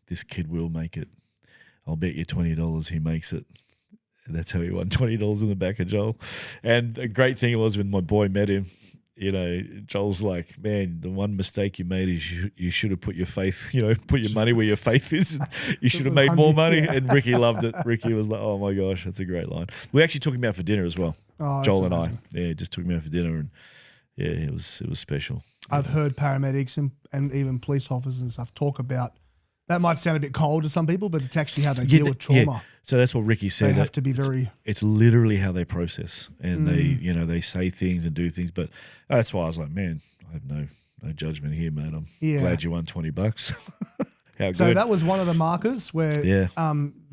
this kid will make it. I'll bet you $20 he makes it." And that's how he won $20 in the back of Joel. And the great thing was, when my boy met him, Joel's like, "Man, the one mistake you made is you should have put your faith, put your money where your faith is. You should have made more money." Yeah. And Ricky loved it. Ricky was like, "Oh my gosh, that's a great line." We actually took him out for dinner as well. Oh, that's Joel and amazing. I, just took him out for dinner, and it was special. I've heard paramedics and even police officers and stuff talk about, that might sound a bit cold to some people, but it's actually how they deal with trauma. Yeah. So that's what Ricky said. They have to be very. It's literally how they process, and they say things and do things. But that's why I was like, man, I have no judgment here, man. I'm glad you won $20. How So good. that was one of the markers where the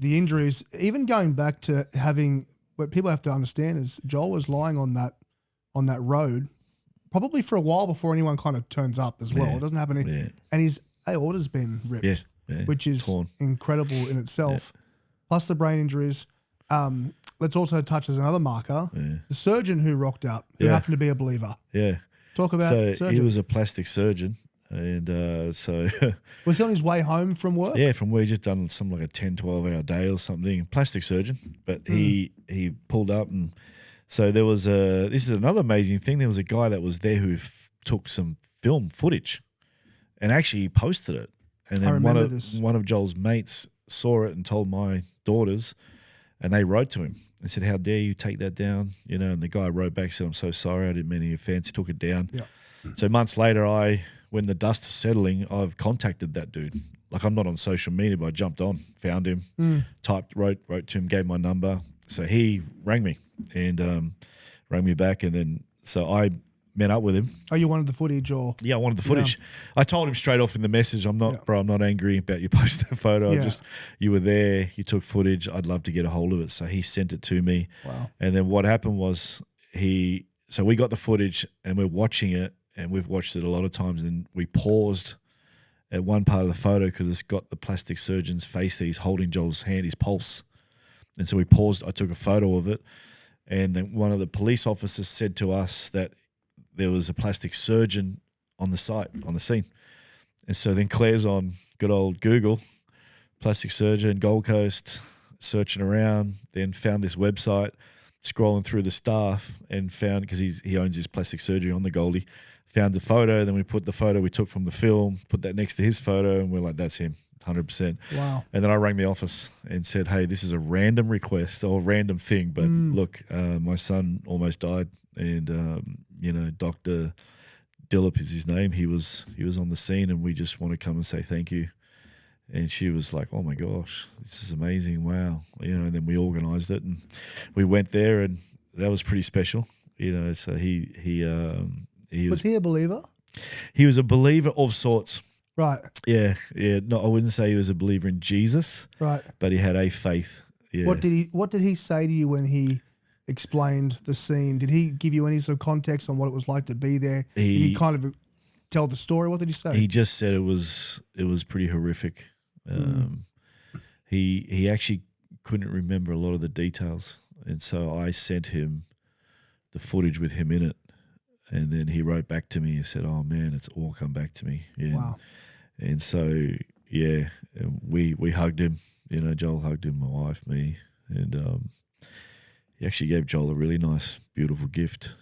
injuries, even going back to having, what people have to understand is Joel was lying on that road probably for a while before anyone kind of turns up as well. Yeah. It doesn't happen. Yeah. And his aorta's been ripped, which is torn. incredible in itself. Plus the brain injuries. Let's also touch as another marker, the surgeon who rocked up, who happened to be a believer. Yeah. Talk about surgeon. He was a plastic surgeon. And so was he on his way home from work? Yeah, from where he just done something like a 10, 12-hour day or something. Plastic surgeon. But he pulled up, and so there was this is another amazing thing. There was a guy that was there who took some film footage and actually posted it. And then one of Joel's mates saw it and told my daughters, and they wrote to him and said, "How dare you take that down?" And the guy wrote back, said, "I'm so sorry, I didn't mean any offense." He took it down. Yeah. So months later, when the dust is settling, I've contacted that dude. Like, I'm not on social media, but I jumped on, found him, wrote to him, gave my number. So he rang me and rang me back, and then so I met up with him. Oh, you wanted the footage, or? Yeah, I wanted the footage. Yeah. I told him straight off in the message, I'm not angry about you posting a photo. Yeah. You were there, you took footage. I'd love to get a hold of it. So he sent it to me. Wow. And then what happened was so we got the footage and we're watching it, and we've watched it a lot of times, and we paused at one part of the photo because it's got the plastic surgeon's face there. He's holding Joel's hand, his pulse. And so we paused. I took a photo of it. And then one of the police officers said to us that there was a plastic surgeon on the site, on the scene. And so then Claire's on good old Google, plastic surgeon, Gold Coast, searching around, then found this website, scrolling through the staff, and found, because he owns his plastic surgery on the Goldie, found the photo. Then we put the photo we took from the film, put that next to his photo, and we're like, that's him, 100%. Wow. And then I rang the office and said, "Hey, this is a random request or a random thing, but look, my son almost died, and Dr. Dillip is his name. He was on the scene, and we just want to come and say thank you." And she was like, "Oh my gosh, this is amazing! Wow!" And then we organised it, and we went there, and that was pretty special. So he was he a believer? He was a believer of sorts. Right. Yeah. No, I wouldn't say he was a believer in Jesus. Right. But he had a faith. Yeah. What did he say to you when he explained the scene? Did he give you any sort of context on what it was like to be there? Did he kind of tell the story? What did he say? He just said it was pretty horrific. He actually couldn't remember a lot of the details, and so I sent him the footage with him in it, and then he wrote back to me and said, "Oh man, it's all come back to me." Wow. And so yeah, we hugged him. You know, Joel hugged him, my wife, me, and he actually gave Joel a really nice, beautiful gift.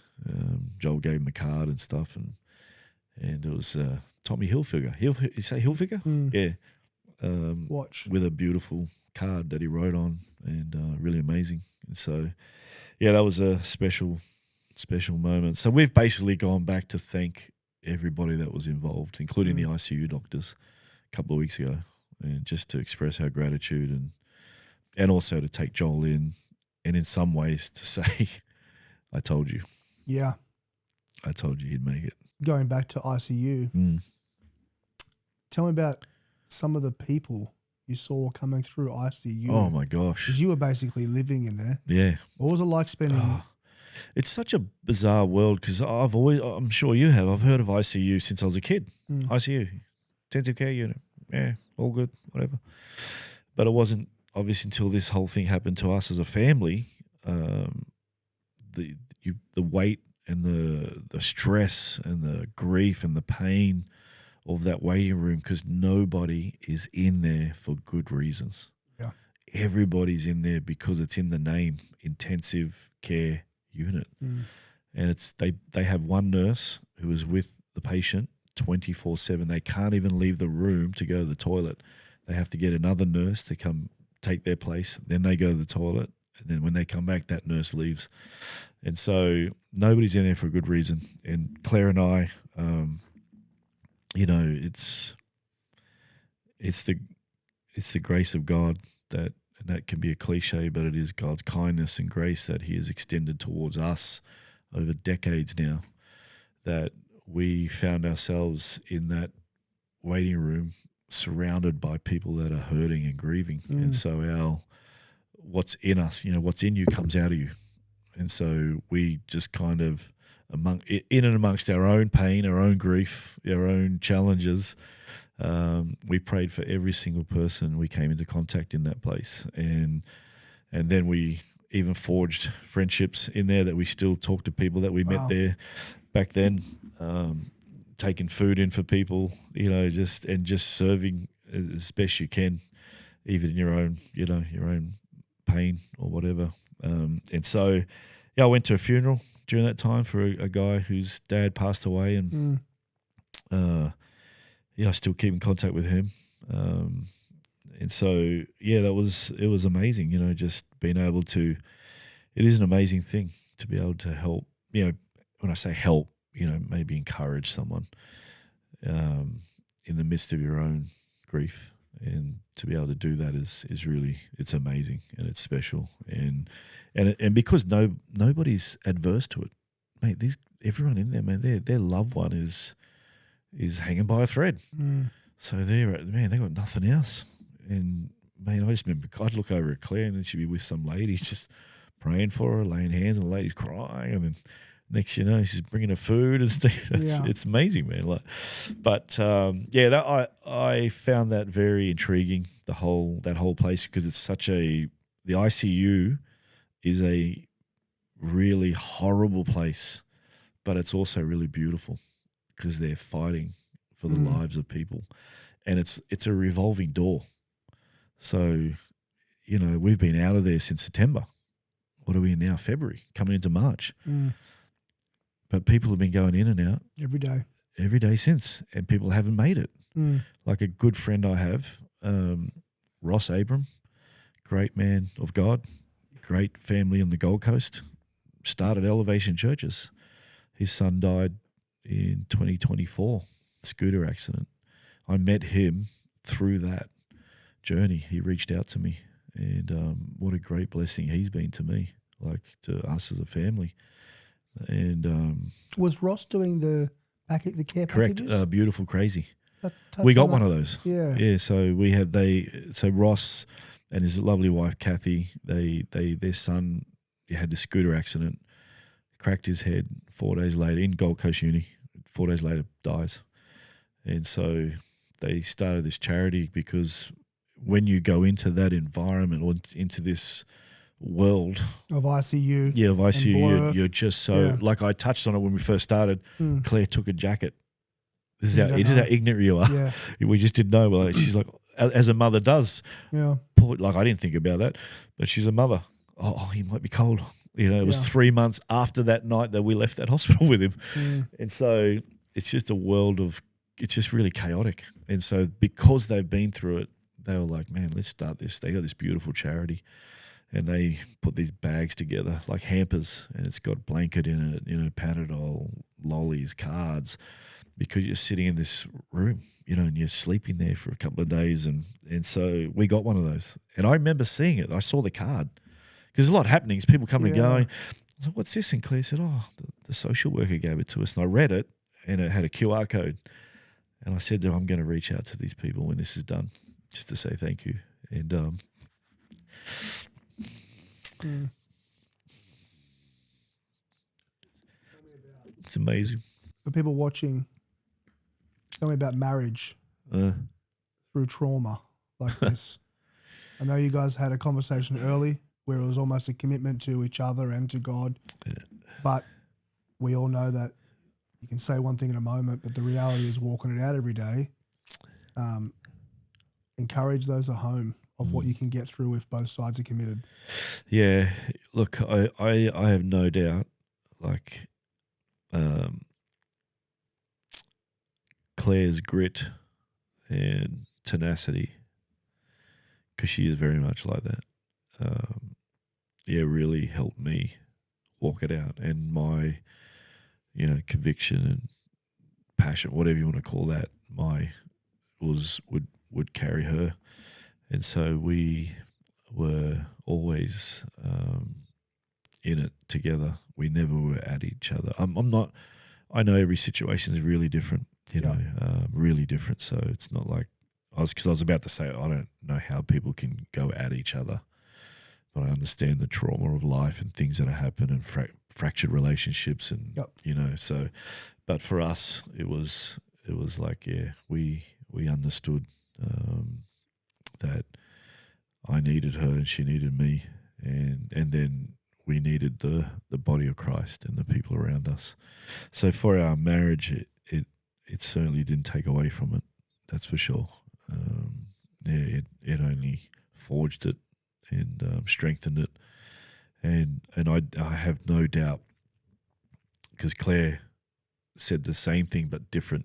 Joel gave him a card and stuff, and it was Tommy Hilfiger. You say Hilfiger? Mm. Yeah. Watch. With a beautiful card that he wrote on, and really amazing. And so, yeah, that was a special moment. So we've basically gone back to thank everybody that was involved, including the ICU doctors, a couple of weeks ago, and just to express our gratitude and also to take Joel in, and in some ways to say, I told you. Yeah. I told you he'd make it. Going back to ICU, tell me about some of the people you saw coming through ICU. Oh my gosh. Because you were basically living in there. Yeah. What was it like spending... It's such a bizarre world because I'm sure you have, I've heard of ICU since I was a kid. ICU, intensive care unit. Yeah, all good, whatever. But it wasn't obviously until this whole thing happened to us as a family, the weight and the stress and the grief and the pain of that waiting room, because nobody is in there for good reasons. Yeah. Everybody's in there because it's in the name, intensive care unit. And they have one nurse who is with the patient 24/7. They can't even leave the room to go to the toilet. They have to get another nurse to come take their place. Then they go to the toilet, and then when they come back, that nurse leaves. And so nobody's in there for a good reason. And Claire and I, you know, it's the grace of God that, and that can be a cliche, but it is God's kindness and grace that He has extended towards us over decades now, that we found ourselves in that waiting room surrounded by people that are hurting and grieving. And so what's in us, you know, what's in you comes out of you. And so we just kind of in and amongst our own pain, our own grief, our own challenges, we prayed for every single person we came into contact in that place. And then we even forged friendships in there that we still talk to people that we met there back then, taking food in for people, you know, just serving as best you can, even in your own pain or whatever. And so, yeah, I went to a funeral during that time for a guy whose dad passed away, and I still keep in contact with him. And so, yeah, it was amazing, you know, just being able to, it is an amazing thing to be able to help, you know, when I say help, you know, maybe encourage someone in the midst of your own grief. And to be able to do that is really, it's amazing and it's special. And because nobody's adverse to it, mate, everyone in there, man, their loved one is hanging by a thread. So they got nothing else. And man, I just remember I'd look over at Claire and then she'd be with some lady just praying for her, laying hands, and the lady's crying, and then next you know she's bringing her food and stuff. It's amazing, man. Like, but I found that very intriguing, that whole place, because it's the ICU is a really horrible place, but it's also really beautiful because they're fighting for the lives of people, and it's a revolving door. So, you know, we've been out of there since September. What are we in now? February, coming into March. But people have been going in and out every day since, and people haven't made it. Like a good friend I have, Ross Abram, great man of God, great family on the Gold Coast, started Elevation Churches. His son died in 2024, scooter accident. I met him through that journey. He reached out to me, and what a great blessing he's been to me, like to us as a family. And was Ross doing the care packages? Correct. Beautiful Crazy. We got one of those. Yeah. So we had so Ross and his lovely wife Kathy, their son had the scooter accident, cracked his head 4 days later in Gold Coast Uni. 4 days later dies. And so they started this charity because when you go into that environment or into this world, Of ICU. of ICU, blur. you're just so Yeah. like I touched on it when we first started. Mm. Claire took a jacket. This You is don't how know. ignorant you are. Yeah. We just didn't know. Well, she's like, as a mother does. Yeah. Like I didn't think about that, but she's a mother. Oh, he might be cold. It was Yeah. 3 months after that night that we left that hospital with him, Mm. and so it's just a world of. It's just really chaotic, and so because they've been through it, they were like, "Man, let's start this." They got this beautiful charity, and they put these bags together like hampers, and it's got blanket in it, Panadol, lollies, cards, because you're sitting in this room, and you're sleeping there for a couple of days, and so we got one of those, and I remember seeing it. I saw the card because there's a lot happening. There's people coming and going. I was like, "What's this?" And Claire said, "Oh, the social worker gave it to us," and I read it, and it had a QR code. And I said to him, I'm going to reach out to these people when this is done, just to say thank you. And it's amazing. For people watching, tell me about marriage through trauma like this. I know you guys had a conversation early where it was almost a commitment to each other and to God. Yeah. But we all know that you can say one thing in a moment, but the reality is walking it out every day. Encourage those at home of what you can get through if both sides are committed. Yeah, look, I have no doubt, like, Claire's grit and tenacity, because she is very much like that, really helped me walk it out, and my, conviction and passion, whatever you want to call that, would carry her, and so we were always in it together. We never were at each other. I'm not. I know every situation is really different. Really different. So it's not like because I was about to say I don't know how people can go at each other, but I understand the trauma of life and things that have happened and fractured relationships and So, but for us, it was like we understood that I needed her and she needed me, and then we needed the body of Christ and the people around us. So for our marriage, it certainly didn't take away from it. That's for sure. It only forged it and strengthened it, and I have no doubt, because Claire said the same thing but different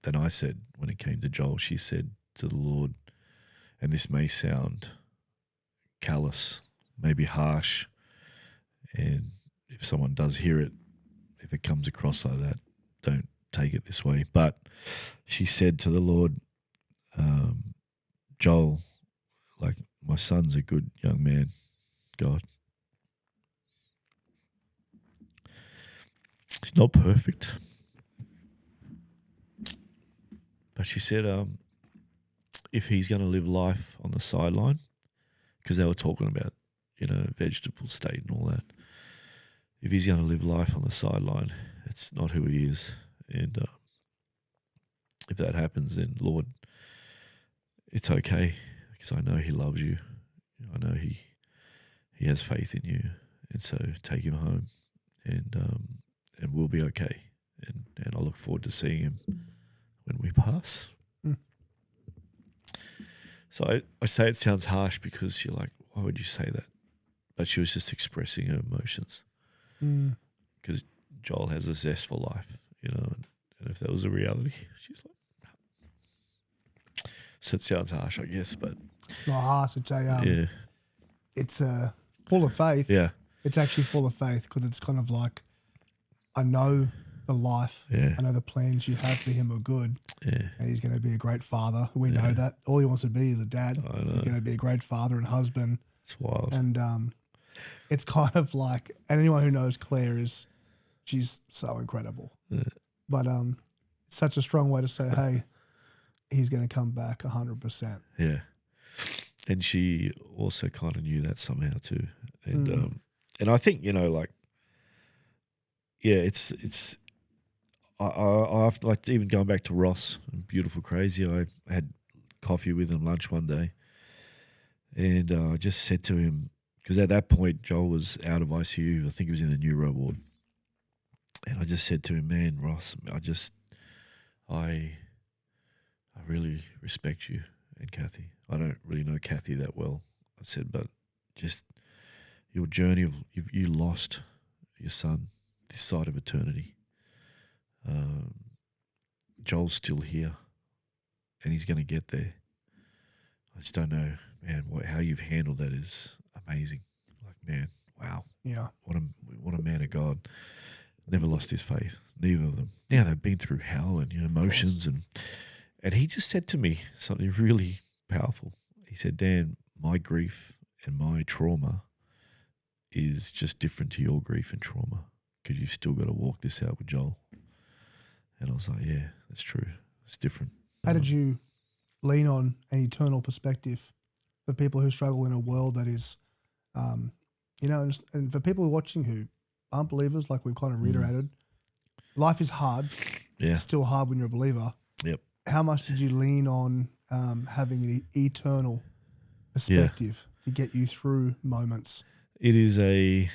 than I said when it came to Joel. She said to the Lord, and this may sound callous, maybe harsh, and if someone does hear it, if it comes across like that, don't take it this way. But she said to the Lord, Joel, like, my son's a good young man, God. He's not perfect. But she said, if he's going to live life on the sideline, because they were talking about, vegetable state and all that. If he's going to live life on the sideline, it's not who he is. And if that happens, then Lord, it's okay, because I know he loves you. I know he has faith in you. And so take him home, and we'll be okay. And I look forward to seeing him when we pass. So I say it sounds harsh because you're like, why would you say that? But she was just expressing her emotions. Because Joel has a zest for life, and if that was a reality, she's like, no. So it sounds harsh, I guess, but it's not harsh. It's full of faith. Yeah. It's actually full of faith, because it's kind of like, I know the life. Yeah. I know the plans you have for him are good. Yeah. And he's going to be a great father. We know that. All he wants to be is a dad. I know. He's going to be a great father and husband. It's wild. And it's kind of like, and anyone who knows Claire she's so incredible. Yeah. But such a strong way to say, hey, he's going to come back 100%. Yeah. And she also kind of knew that somehow too. And and I think, it's I like, even going back to Ross and Beautiful Crazy, I had coffee with him lunch one day, And I just said to him, because at that point Joel was out of ICU. I think he was in the neuro ward. And I just said to him, man, Ross, I really respect you and Kathy. I don't really know Kathy that well. I said, but just your journey of you lost your son this side of eternity. Um, Joel's still here, and he's going to get there. I just don't know, man. How you've handled that is amazing. Like, man, wow. Yeah. What a man of God. Never lost his faith. Neither of them. Yeah, they've been through hell and emotions, and he just said to me something really powerful. He said, Dan, my grief and my trauma is just different to your grief and trauma because you've still got to walk this out with Joel. And I was like, yeah, that's true. It's different. How did you lean on an eternal perspective for people who struggle in a world that is, and for people watching who aren't believers, like we've kind of reiterated, life is hard. Yeah. It's still hard when you're a believer. Yep. How much did you lean on having an eternal perspective to get you through moments? It is a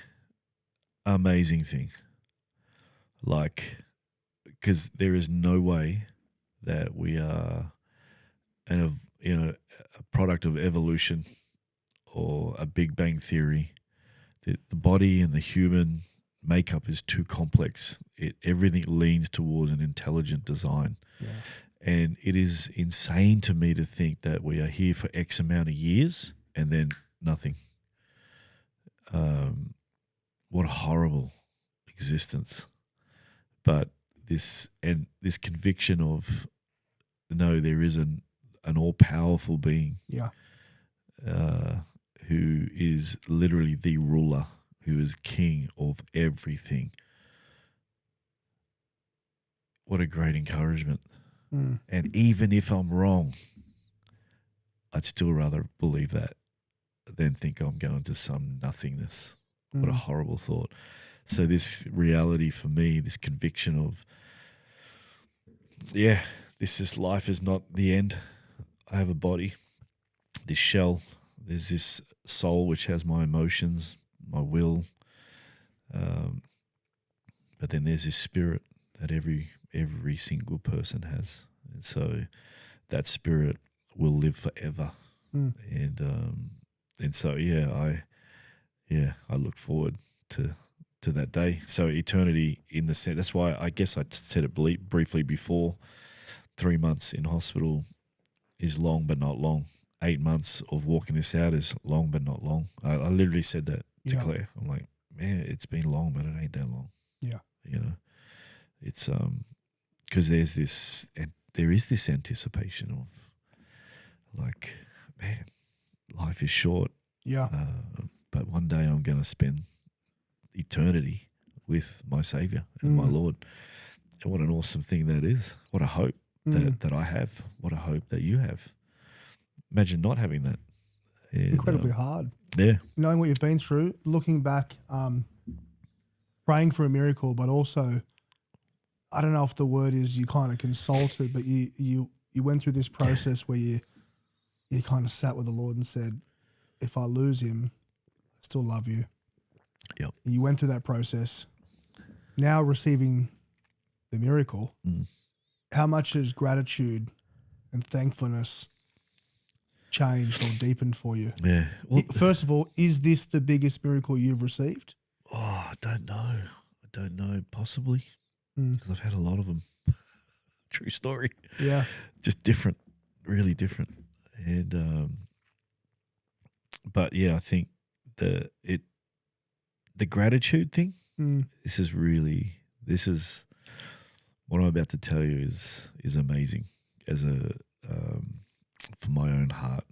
amazing thing. Like, because there is no way that we are a product of evolution or a Big Bang theory. The body and the human makeup is too complex. Everything leans towards an intelligent design. Yeah. And it is insane to me to think that we are here for X amount of years and then nothing. What a horrible existence. But this conviction of, no, there is an all-powerful being. Yeah. Who is literally the ruler, who is king of everything. What a great encouragement. And even if I'm wrong, I'd still rather believe that than think I'm going to some nothingness. What a horrible thought. So this reality for me, this conviction of, life is not the end. I have a body, this shell. There's this soul which has my emotions, my will, but then there's this spirit that every single person has, and so that spirit will live forever. And so I look forward to that day. So eternity, in the sense, that's why I guess I said it briefly before. 3 months in hospital is long but not long. 8 months of walking this out is long but not long. I literally said that to Claire. I'm like, man, it's been long, but it ain't that long. Yeah. It's because there is this anticipation of, like, man, life is short. Yeah. But one day I'm going to spend eternity with my Savior and my Lord. And what an awesome thing that is. What a hope that I have. What a hope that you have. Imagine not having that. And, incredibly hard. Yeah. Knowing what you've been through, looking back, praying for a miracle, but also, I don't know if the word is you kind of consulted, but you went through this process where you kind of sat with the Lord and said, if I lose him, I still love you. Yep. You went through that process. Now receiving the miracle, how much has gratitude and thankfulness changed or deepened for you? Yeah. Well, first of all, is this the biggest miracle you've received? Oh, I don't know. Possibly. Because I've had a lot of them. True story. Yeah. Just different. Really different. And but yeah, I think the gratitude thing, this is what I'm about to tell you is amazing as for my own heart.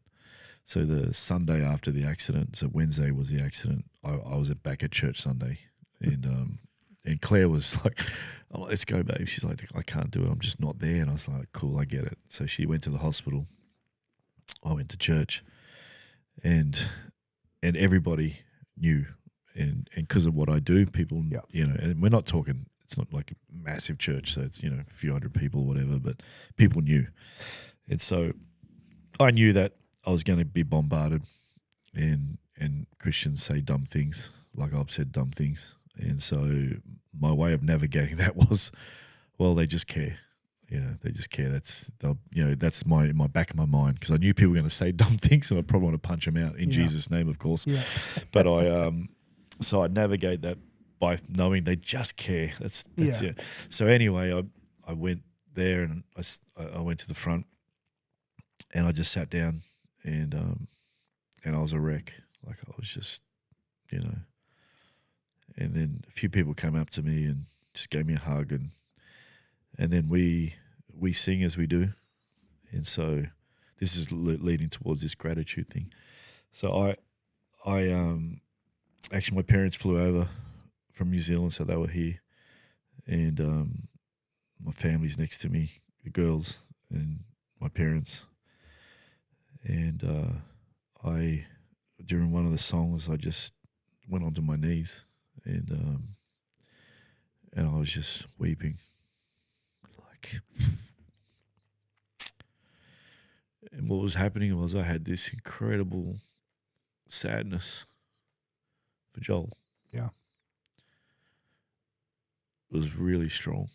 So the Sunday after the accident, so Wednesday was the accident, I was back at church Sunday, and Claire was like, oh, let's go, babe. She's like, I can't do it. I'm just not there. And I was like, cool, I get it. So she went to the hospital. I went to church, and everybody knew, and because of what I do, people, and we're not talking, it's not like a massive church, so it's, a few hundred people or whatever, but people knew. And so I knew that I was going to be bombarded and Christians say dumb things, like I've said dumb things, and so my way of navigating that was, well, they just care. They just care. That's my back of my mind, because I knew people were going to say dumb things, and I probably want to punch them out in Jesus' name, of course. Yeah. But so I navigate that by knowing they just care. That's it. So anyway, I went there, and I went to the front, and I just sat down, and I was a wreck. Like, I was just, and then a few people came up to me and just gave me a hug, and then we sing as we do, and so this is leading towards this gratitude thing. So I actually, my parents flew over from New Zealand, so they were here, and my family's next to me, the girls and my parents, and I, during one of the songs, I just went onto my knees, and I was just weeping, like. And what was happening was I had this incredible sadness for Joel. Yeah. It was really strong.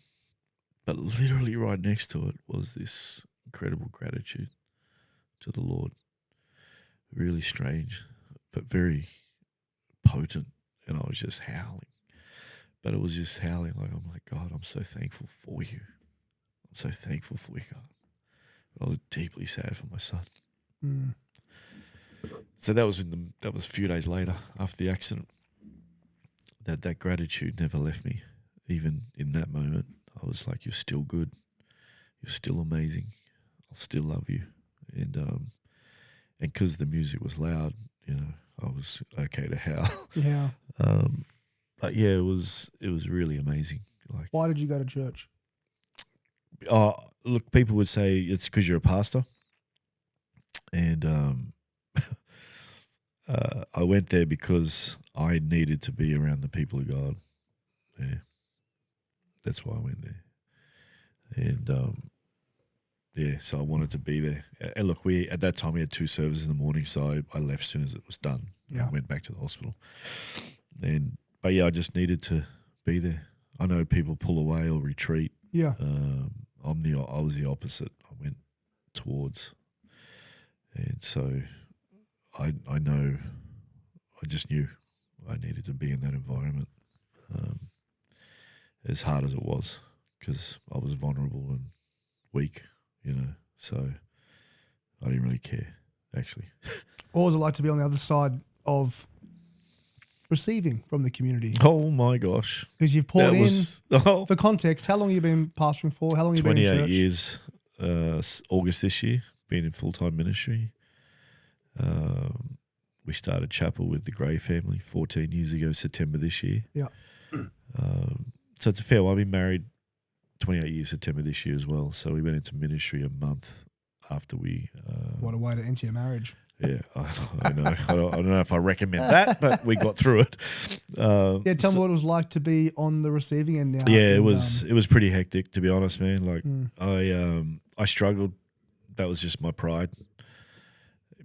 But literally right next to it was this incredible gratitude to the Lord. Really strange, but very potent. And I was just howling. But it was just howling like, I'm like, God, I'm so thankful for you. I'm so thankful for you, God. But I was deeply sad for my son. Mm. So that was a few days later after the accident. That gratitude never left me. Even in that moment, I was like, you're still good. You're still amazing. I'll still love you. And because the music was loud, I was okay to howl. Yeah. But yeah, it was really amazing. Like, Why did you go to church? Look, people would say it's because you're a pastor, and I went there because I needed to be around the people of God. Yeah, that's why I went there, and yeah, so I wanted to be there. And look, at that time we had 2 services in the morning, so I left as soon as it was done. Yeah. I went back to the hospital, but yeah, I just needed to be there. I know people pull away or retreat. Yeah. I was the opposite. I went towards, and so I know, I just knew I needed to be in that environment, as hard as it was, because I was vulnerable and weak, so I didn't really care, actually. What was it like to be on the other side of receiving from the community? Oh my gosh. Because you've poured for context, how long have you been pastoring for? How long have you been in church? 28 years, August this year, been in full-time ministry. We started chapel with the Gray family 14 years ago, September this year. Yeah. So it's a fair one. I've been married 28 years, September this year as well. So we went into ministry a month after we... what a way to enter your marriage. Yeah, I know. I don't know if I recommend that, but we got through it. Yeah, tell me what it was like to be on the receiving end now. Yeah, it was pretty hectic, to be honest, man. Like, I struggled. That was just my pride,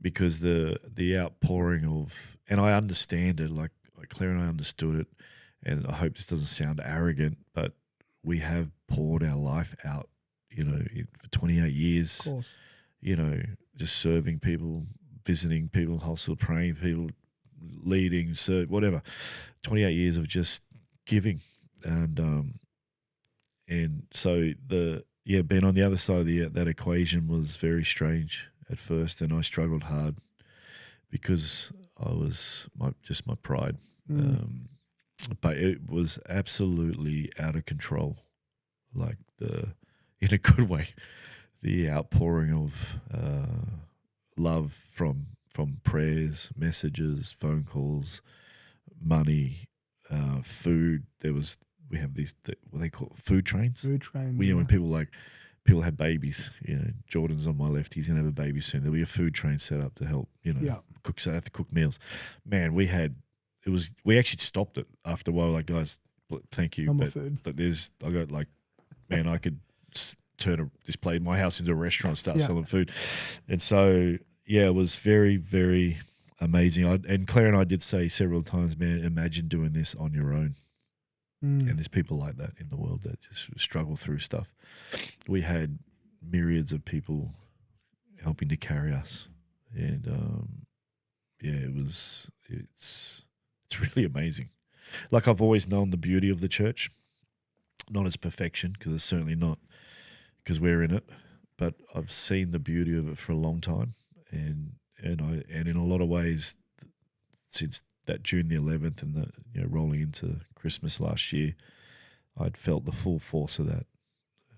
because the outpouring of, and I understand it, like Claire and I understood it, and I hope this doesn't sound arrogant, but we have poured our life out, for 28 years. Of course. Just serving people, visiting people in hospital, praying people, leading, whatever. 28 years of just giving, and so being on the other side of that equation was very strange at first, and I struggled hard because I was my pride, but it was absolutely out of control, like in a good way, the outpouring of love from prayers, messages, phone calls, money, food. We have these what they call food trains. Food trains. When people have babies, Jordan's on my left, he's gonna have a baby soon. There'll be a food train set up to help, cook. So they have to cook meals. Man, we actually stopped it after a while. Like, guys, thank you, but I got like, man, I could turn this my house into a restaurant, start selling food. And so, yeah, it was very, very amazing. And Claire and I did say several times, man, imagine doing this on your own. And there's people like that in the world that just struggle through stuff. We had myriads of people helping to carry us, and it's really amazing. Like, I've always known the beauty of the church, not as perfection, because it's certainly not, because we're in it, but I've seen the beauty of it for a long time, and in a lot of ways, since that June the 11th and the rolling into Christmas last year, I'd felt the full force of that,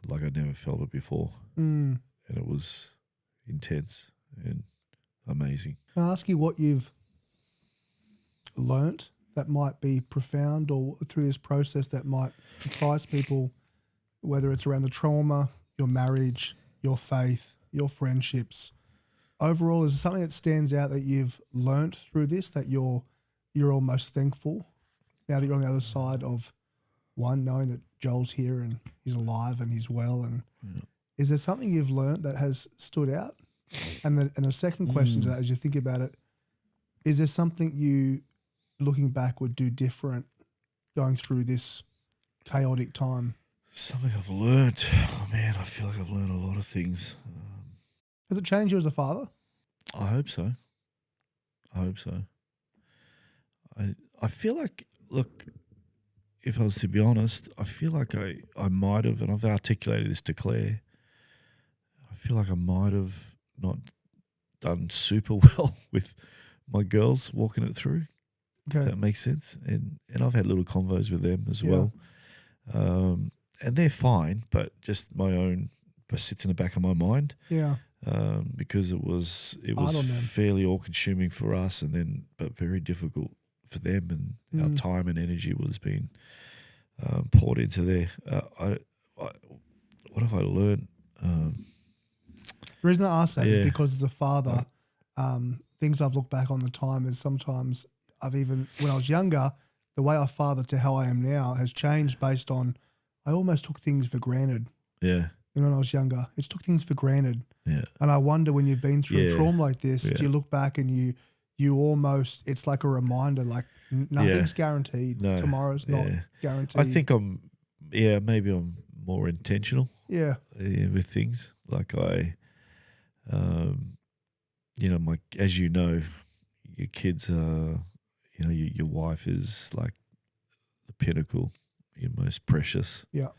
like I'd never felt it before, and it was intense and amazing. Can I ask you what you've learnt that might be profound, or through this process that might surprise people, whether it's around the trauma, your marriage, your faith, your friendships? Overall, is there something that stands out that you've learnt through this that you're almost thankful now that you're on the other side of, one, knowing that Joel's here and he's alive and he's well? And is there something you've learnt that has stood out? And the second question to that, as you think about it, is there something you, looking back, would do different going through this chaotic time? Something I've learnt. Oh man, I feel like I've learned a lot of things. Has it changed you as a father? I hope so. I feel like, look, if I was to be honest, I feel like I might have, and I've articulated this to Claire, I feel like I might have not done super well with my girls walking it through. Okay. If that makes sense. And I've had little convos with them as well. And they're fine, but just my own sits in the back of my mind. Yeah. Because it was Hard on them. fairly all consuming for us, but very difficult for them, and our time and energy was being poured into there. What have I learned? The reason I ask that is because as a father, things I've looked back on the time is sometimes when I was younger, the way I fathered to how I am now has changed based on, I almost took things for granted. Yeah. When I was younger, I just took things for granted. Yeah. And I wonder, when you've been through a trauma like this, do you look back and you almost, it's like a reminder, like nothing's guaranteed. No. Tomorrow's not guaranteed. I think maybe I'm more intentional. Yeah. With things. Like as you know, your kids are, your wife is like the pinnacle, your most precious. Yeah.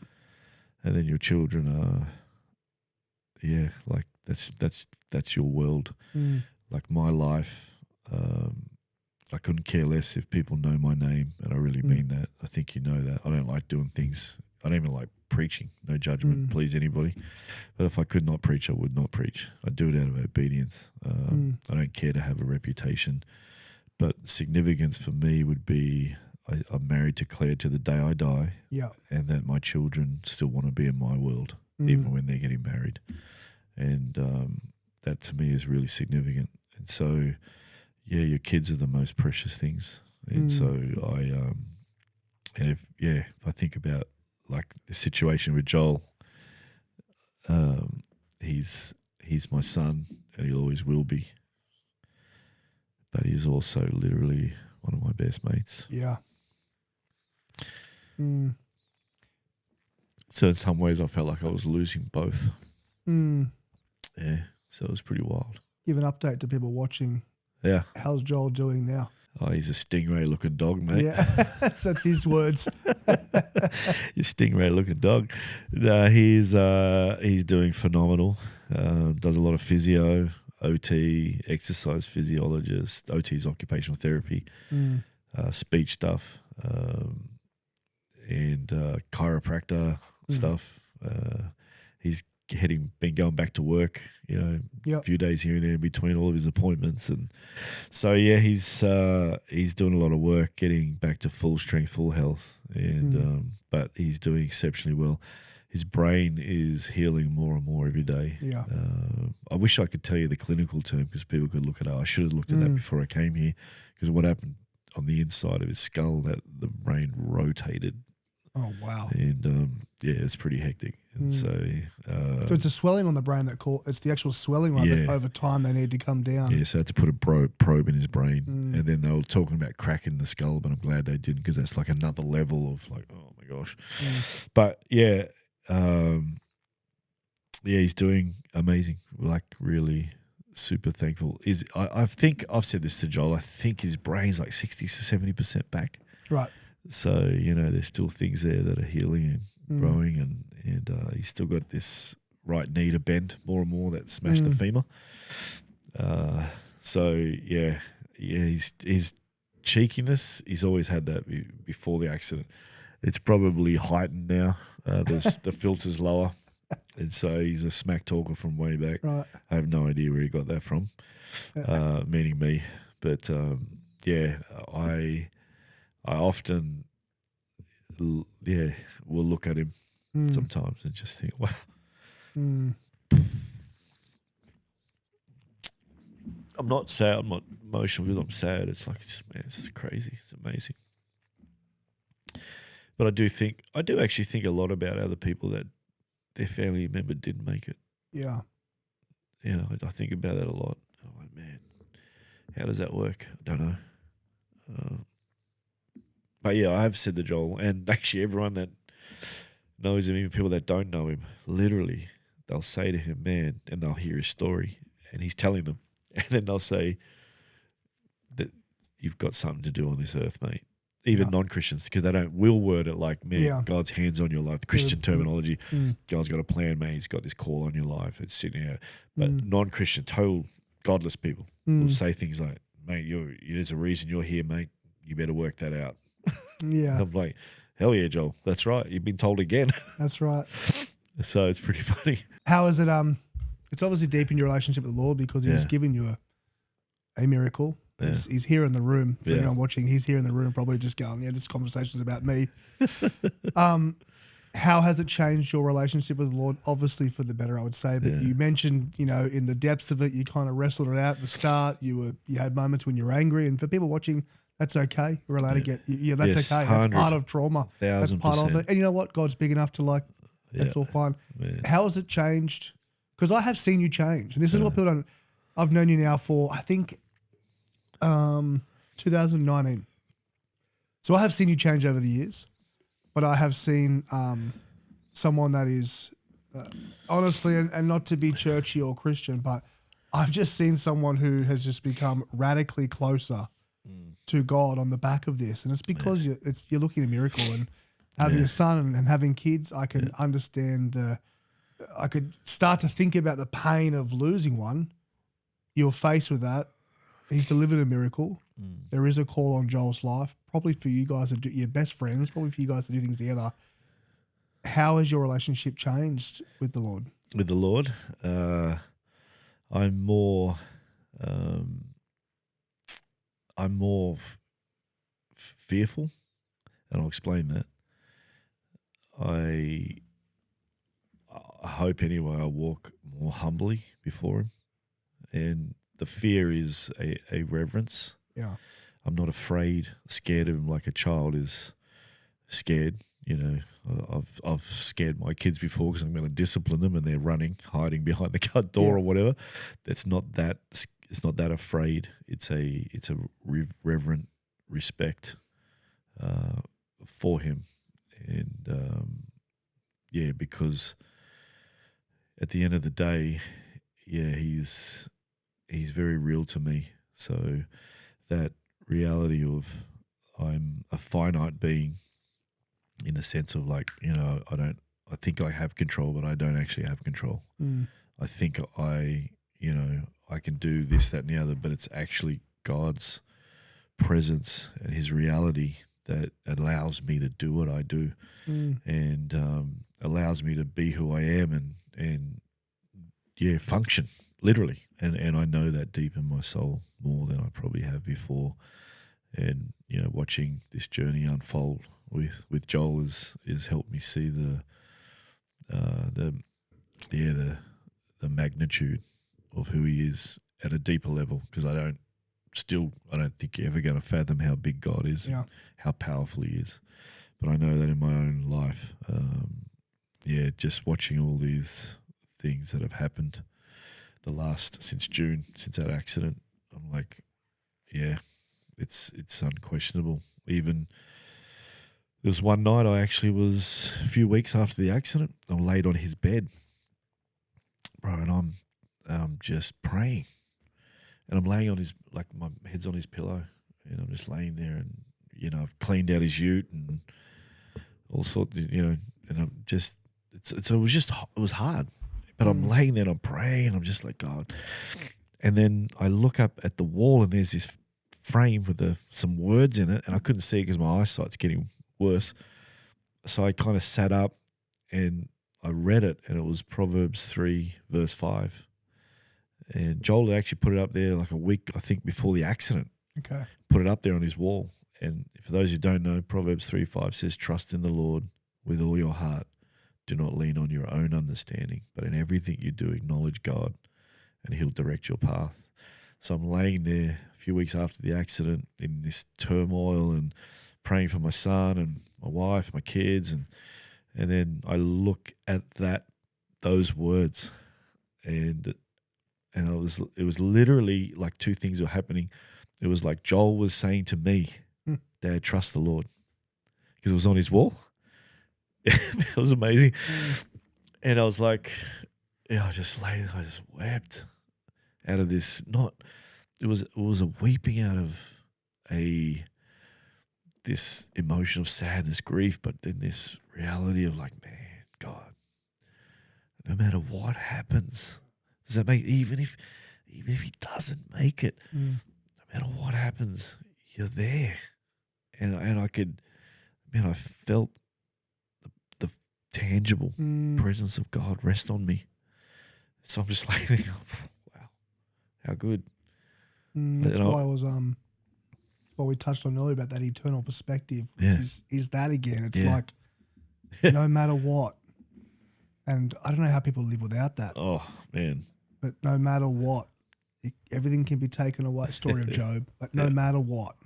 And then your children are, like that's your world. Like my life, I couldn't care less if people know my name, and I really mean that. I think you know that. I don't like doing things. I don't even like preaching. No judgment, please anybody. But if I could not preach, I would not preach. I do it out of obedience. I don't care to have a reputation. But significance for me would be, I'm married to Claire to the day I die. Yeah. And that my children still want to be in my world, even when they're getting married. And that to me is really significant. And so, your kids are the most precious things. And so if I think about like the situation with Joel, he's my son, and he always will be. But he's also literally one of my best mates. Yeah. So in some ways, I felt like I was losing both. Yeah, so it was pretty wild. Give an update to people watching. Yeah. How's Joel doing now? Oh, he's a stingray-looking dog, mate. Yeah, that's his words. Your stingray-looking dog. No, he's doing phenomenal. Does a lot of physio, OT, exercise physiologist. OT is occupational therapy, speech stuff, and chiropractor stuff. He's been going back to work, a few days here and there in between all of his appointments, and so he's doing a lot of work getting back to full strength, full health, and but he's doing exceptionally well. His brain is healing more and more every day. Yeah. I wish I could tell you the clinical term, because people could look it up. I should have looked at that before I came here, because what happened on the inside of his skull, that the brain rotated Oh, wow. and yeah, it's pretty hectic. And Mm. so So it's a swelling on the brain it's the actual swelling, right? That yeah, over time they need to come down. yeah. So I had to put a probe in his brain, Mm. and then they were talking about cracking the skull, but I'm glad they didn't, because that's like another level of like, oh my gosh. But yeah, yeah, he's doing amazing. Like, really super thankful. I think I've said this to Joel. I think his brain's like 60 to 70% back. Right. So there's still things there that are healing and growing, and he's still got this right knee to bend more and more that smashed the femur. So yeah, his cheekiness. He's always had that before the accident. It's probably heightened now. The filter's lower. And so he's a smack talker from way back. Right. I have no idea where he got that from, meaning me. But yeah, I often will look at him sometimes and just think, wow. I'm not sad. I'm not emotional because I'm sad. It's like, man, this is crazy. It's amazing. But I do actually think a lot about other people that their family member didn't make it. Yeah. I think about that a lot. I'm like, man, how does that work? I don't know. But yeah, I have said to Joel, and actually everyone that knows him, even people that don't know him, literally, they'll say to him, man, and they'll hear his story, and he's telling them, and then they'll say that you've got something to do on this earth, mate. Even non-Christians, because they will word it like, man, God's hands on your life. The Christian terminology, God's got a plan, man. He's got this call on your life. It's sitting here. But non-Christian, total godless people will say things like, mate, there's a reason you're here, mate. You better work that out. Yeah. I'm like, hell yeah, Joel. That's right. You've been told again. That's right. So it's pretty funny. How is it? It's obviously deep in your relationship with the Lord because He's given you a miracle. Yeah. He's here in the room. For anyone watching, he's here in the room, probably just going, "Yeah, this conversation's about me." How has it changed your relationship with the Lord? Obviously, for the better, I would say. But you mentioned, in the depths of it, you kind of wrestled it out at the start. You had moments when you were angry, and for people watching, that's okay. You're allowed to get, that's okay. That's part of trauma. That's part of it. And you know what? God's big enough to that's all fine. Man. How has it changed? Because I have seen you change, and this is what people don't. I've known you now for, I think, 2019. So I have seen you change over the years, but I have seen someone that is honestly, and not to be churchy or Christian, but I've just seen someone who has just become radically closer to God on the back of this, and it's because you're looking at a miracle, and having a son and having kids. I can understand I could start to think about the pain of losing one. You're faced with that. He's delivered a miracle. There is a call on Joel's life, probably for you guys to do, your best friends, probably for you guys to do things together. How has your relationship changed with the Lord? With the Lord, I'm more fearful, and I'll explain that. I hope anyway I walk more humbly before Him, and the fear is a reverence. Yeah. I'm not scared of Him like a child is scared. I've scared my kids before because I'm going to discipline them and they're running, hiding behind the car door or whatever. It's not that afraid. It's a reverent respect for Him, and because at the end of the day, He's very real to me. So that reality of I'm a finite being, in the sense of I think I have control, but I don't actually have control. I think I can do this, that, and the other, but it's actually God's presence and His reality that allows me to do what I do, and allows me to be who I am and function literally. And I know that deep in my soul more than I probably have before. And watching this journey unfold with Joel is helped me see the magnitude of who he is at a deeper level, because I don't think you're ever going to fathom how big God is, and how powerful He is. but I know that in my own life, just watching all these things that have happened since June, since that accident, I'm like, yeah, it's unquestionable. Even there was one night I actually was a few weeks after the accident. I laid on his bed, bro, and I'm just praying, and I'm laying on my head's on his pillow, and I'm just laying there, and I've cleaned out his ute and all sorts, and I'm just it was hard, but I'm laying there and I'm praying, and I'm just like, God. And then I look up at the wall, and there's this frame with some words in it, and I couldn't see it because my eyesight's getting worse. So I kind of sat up and I read it, and it was Proverbs 3 verse 5. And Joel actually put it up there like a week, I think, before the accident. Okay. Put it up there on his wall. And for those who don't know, Proverbs 3:5 says, trust in the Lord with all your heart. Do not lean on your own understanding, but in everything you do, acknowledge God, and he'll direct your path. So I'm laying there a few weeks after the accident in this turmoil and praying for my son and my wife, my kids, and then I look at those words, and it was literally like two things were happening. It was like Joel was saying to me, Dad, trust the Lord, because it was on his wall. It was amazing. And I was like, I just wept out of this. It was a weeping out of this emotion of sadness, grief, but then this reality of like, man, God, no matter what happens, does that make, even if he doesn't make it, no matter what happens, you're there. And I could, man, I felt the tangible presence of God rest on me. So I'm just like, wow, how good. That's why I was what we touched on earlier about that eternal perspective, which is that again. It's like no matter what, and I don't know how people live without that. Oh man! But no matter what, everything can be taken away. Story of Job. But no matter what,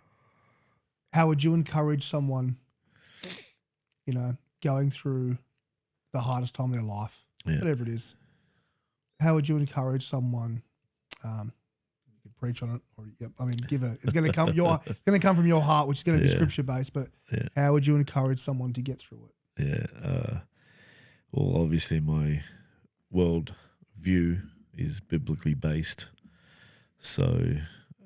how would you encourage someone, going through the hardest time of their life, whatever it is? How would you encourage someone? You could preach on it, or it's going to come. It's going to come from your heart, which is going to be scripture based. But how would you encourage someone to get through it? Yeah. Well, obviously, my world view is biblically based, so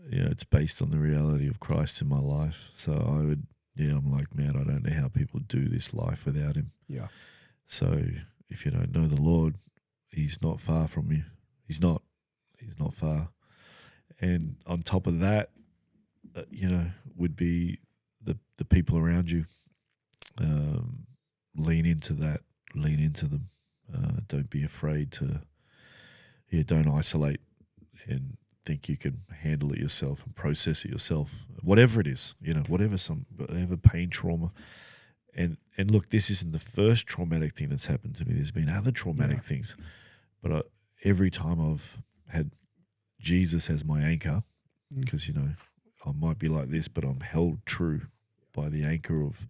it's based on the reality of Christ in my life. So I would, I'm like, man, I don't know how people do this life without Him. Yeah. So if you don't know the Lord, He's not far from you. He's not far. And on top of that, would be the people around you. Lean into that. Lean into them. Don't be afraid to. Don't isolate and think you can handle it yourself and process it yourself. Whatever it is, whatever pain, trauma. And look, this isn't the first traumatic thing that's happened to me. There's been other traumatic things, but every time I've had Jesus as my anchor, because I might be like this, but I'm held true by the anchor of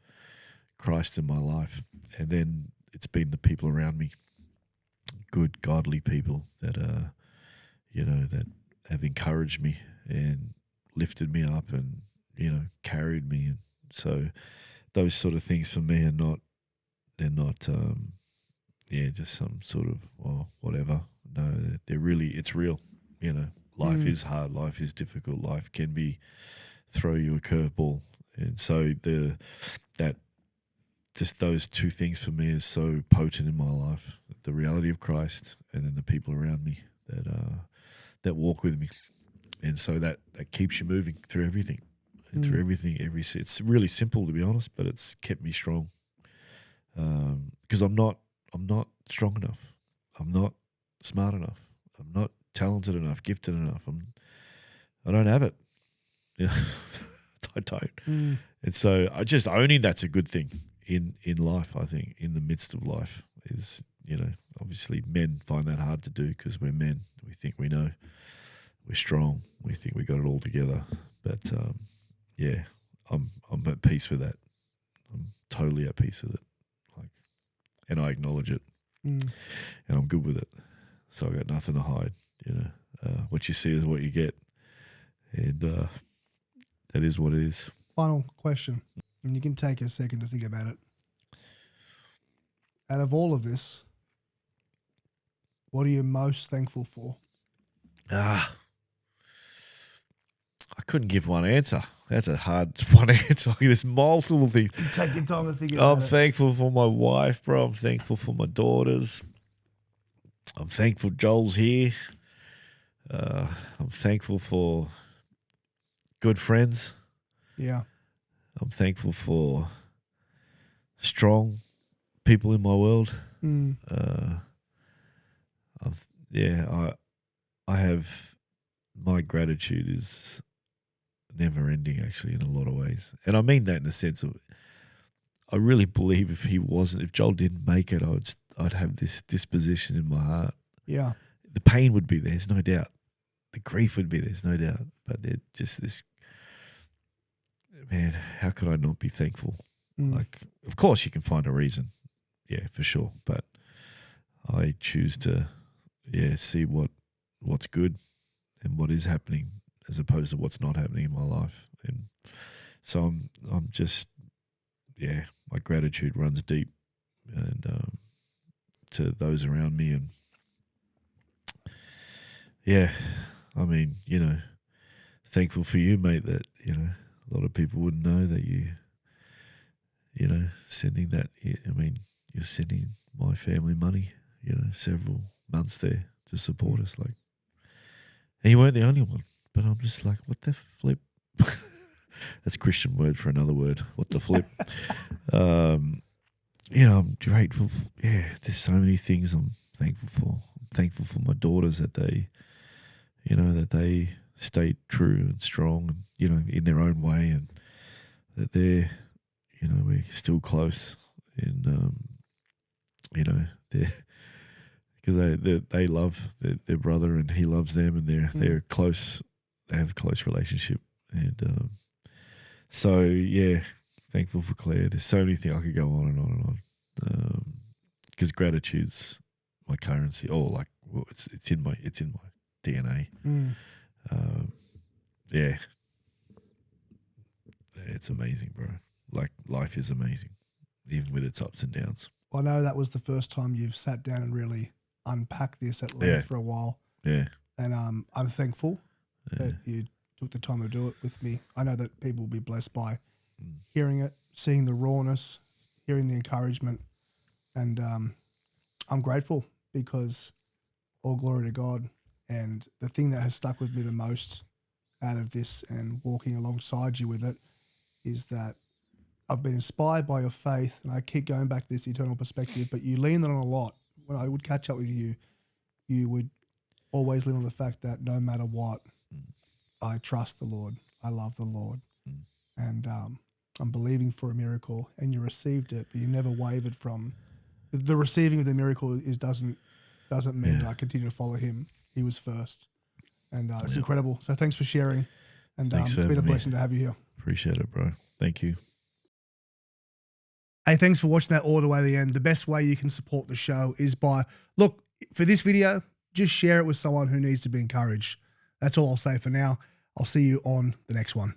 Christ in my life. And then it's been the people around me, good, godly people that that have encouraged me and lifted me up and carried me. And so those sort of things for me they're not just some sort of whatever. No, it's real. Life is hard, life is difficult, life can throw you a curveball. And so just those two things for me is so potent in my life: the reality of Christ, and then the people around me that walk with me. And so that keeps you moving through everything, and through everything. It's really simple, to be honest, but it's kept me strong. Because I'm not strong enough. I'm not smart enough. I'm not talented enough, gifted enough. I don't have it. I don't. And so I just owning that's a good thing in life. I think in the midst of life is, obviously men find that hard to do because we're men. We think we know, we're strong. We think we got it all together. But I'm at peace with that. I'm totally at peace with it. Like, and I acknowledge it, Mm. and I'm good with it. So I got nothing to hide. You know, what you see is what you get, and that is what it is. Final question, and you can take a second to think about it. Out of all of this, what are you most thankful for? I couldn't give one answer. That's a hard one answer. There's multiple things. Take your time to think about I'm it. thankful for my wife, bro. I'm thankful for my daughters. I'm thankful Joel's here. I'm thankful for good friends. Yeah. I'm thankful for strong people in my world. Mm. I have, my gratitude is never ending, actually, in a lot of ways. And I mean that in the sense of, I really believe if Joel didn't make it, I'd have this disposition in my heart. Yeah. The pain would be there, there's no doubt. The grief would be there, there's no doubt. But they're just this, man, how could I not be thankful? Mm. Like, of course you can find a reason. Yeah, for sure. But I choose to, see what's good and what is happening as opposed to what's not happening in my life. And so I'm just, my gratitude runs deep, and to those around me. And I mean, thankful for you, mate, that, a lot of people wouldn't know that sending that. I mean, you're sending my family money, several months there to support us. Like, and you weren't the only one, but I'm just like, what the flip? That's a Christian word for another word. What the flip? I'm grateful. There's so many things I'm thankful for. I'm thankful for my daughters that they stayed true and strong, and in their own way, and that they're, we're still close, and they're, because they love their brother, and he loves them, and they're close. They have a close relationship, and so thankful for Claire. There's so many things I could go on and on and on, because gratitude's my currency. Or like, well, it's in my DNA. Mm. It's amazing, bro. Like, life is amazing, even with its ups and downs. I know that was the first time you've sat down and really unpacked this at length for a while. Yeah. And I'm thankful that you took the time to do it with me. I know that people will be blessed by hearing it, seeing the rawness, hearing the encouragement. And I'm grateful, because all glory to God. And the thing that has stuck with me the most out of this and walking alongside you with it is that I've been inspired by your faith, and I keep going back to this eternal perspective, but you lean on it a lot. When I would catch up with you, you would always lean on the fact that no matter what, I trust the Lord. I love the Lord. And I'm believing for a miracle, and you received it, but you never wavered from the receiving of the miracle doesn't mean that I continue to follow him. He was first. And it's incredible. So thanks for sharing. And it's been a blessing to have you here. Appreciate it, bro. Thank you. Hey, thanks for watching that all the way to the end. The best way you can support the show is by, for this video, just share it with someone who needs to be encouraged. That's all I'll say for now. I'll see you on the next one.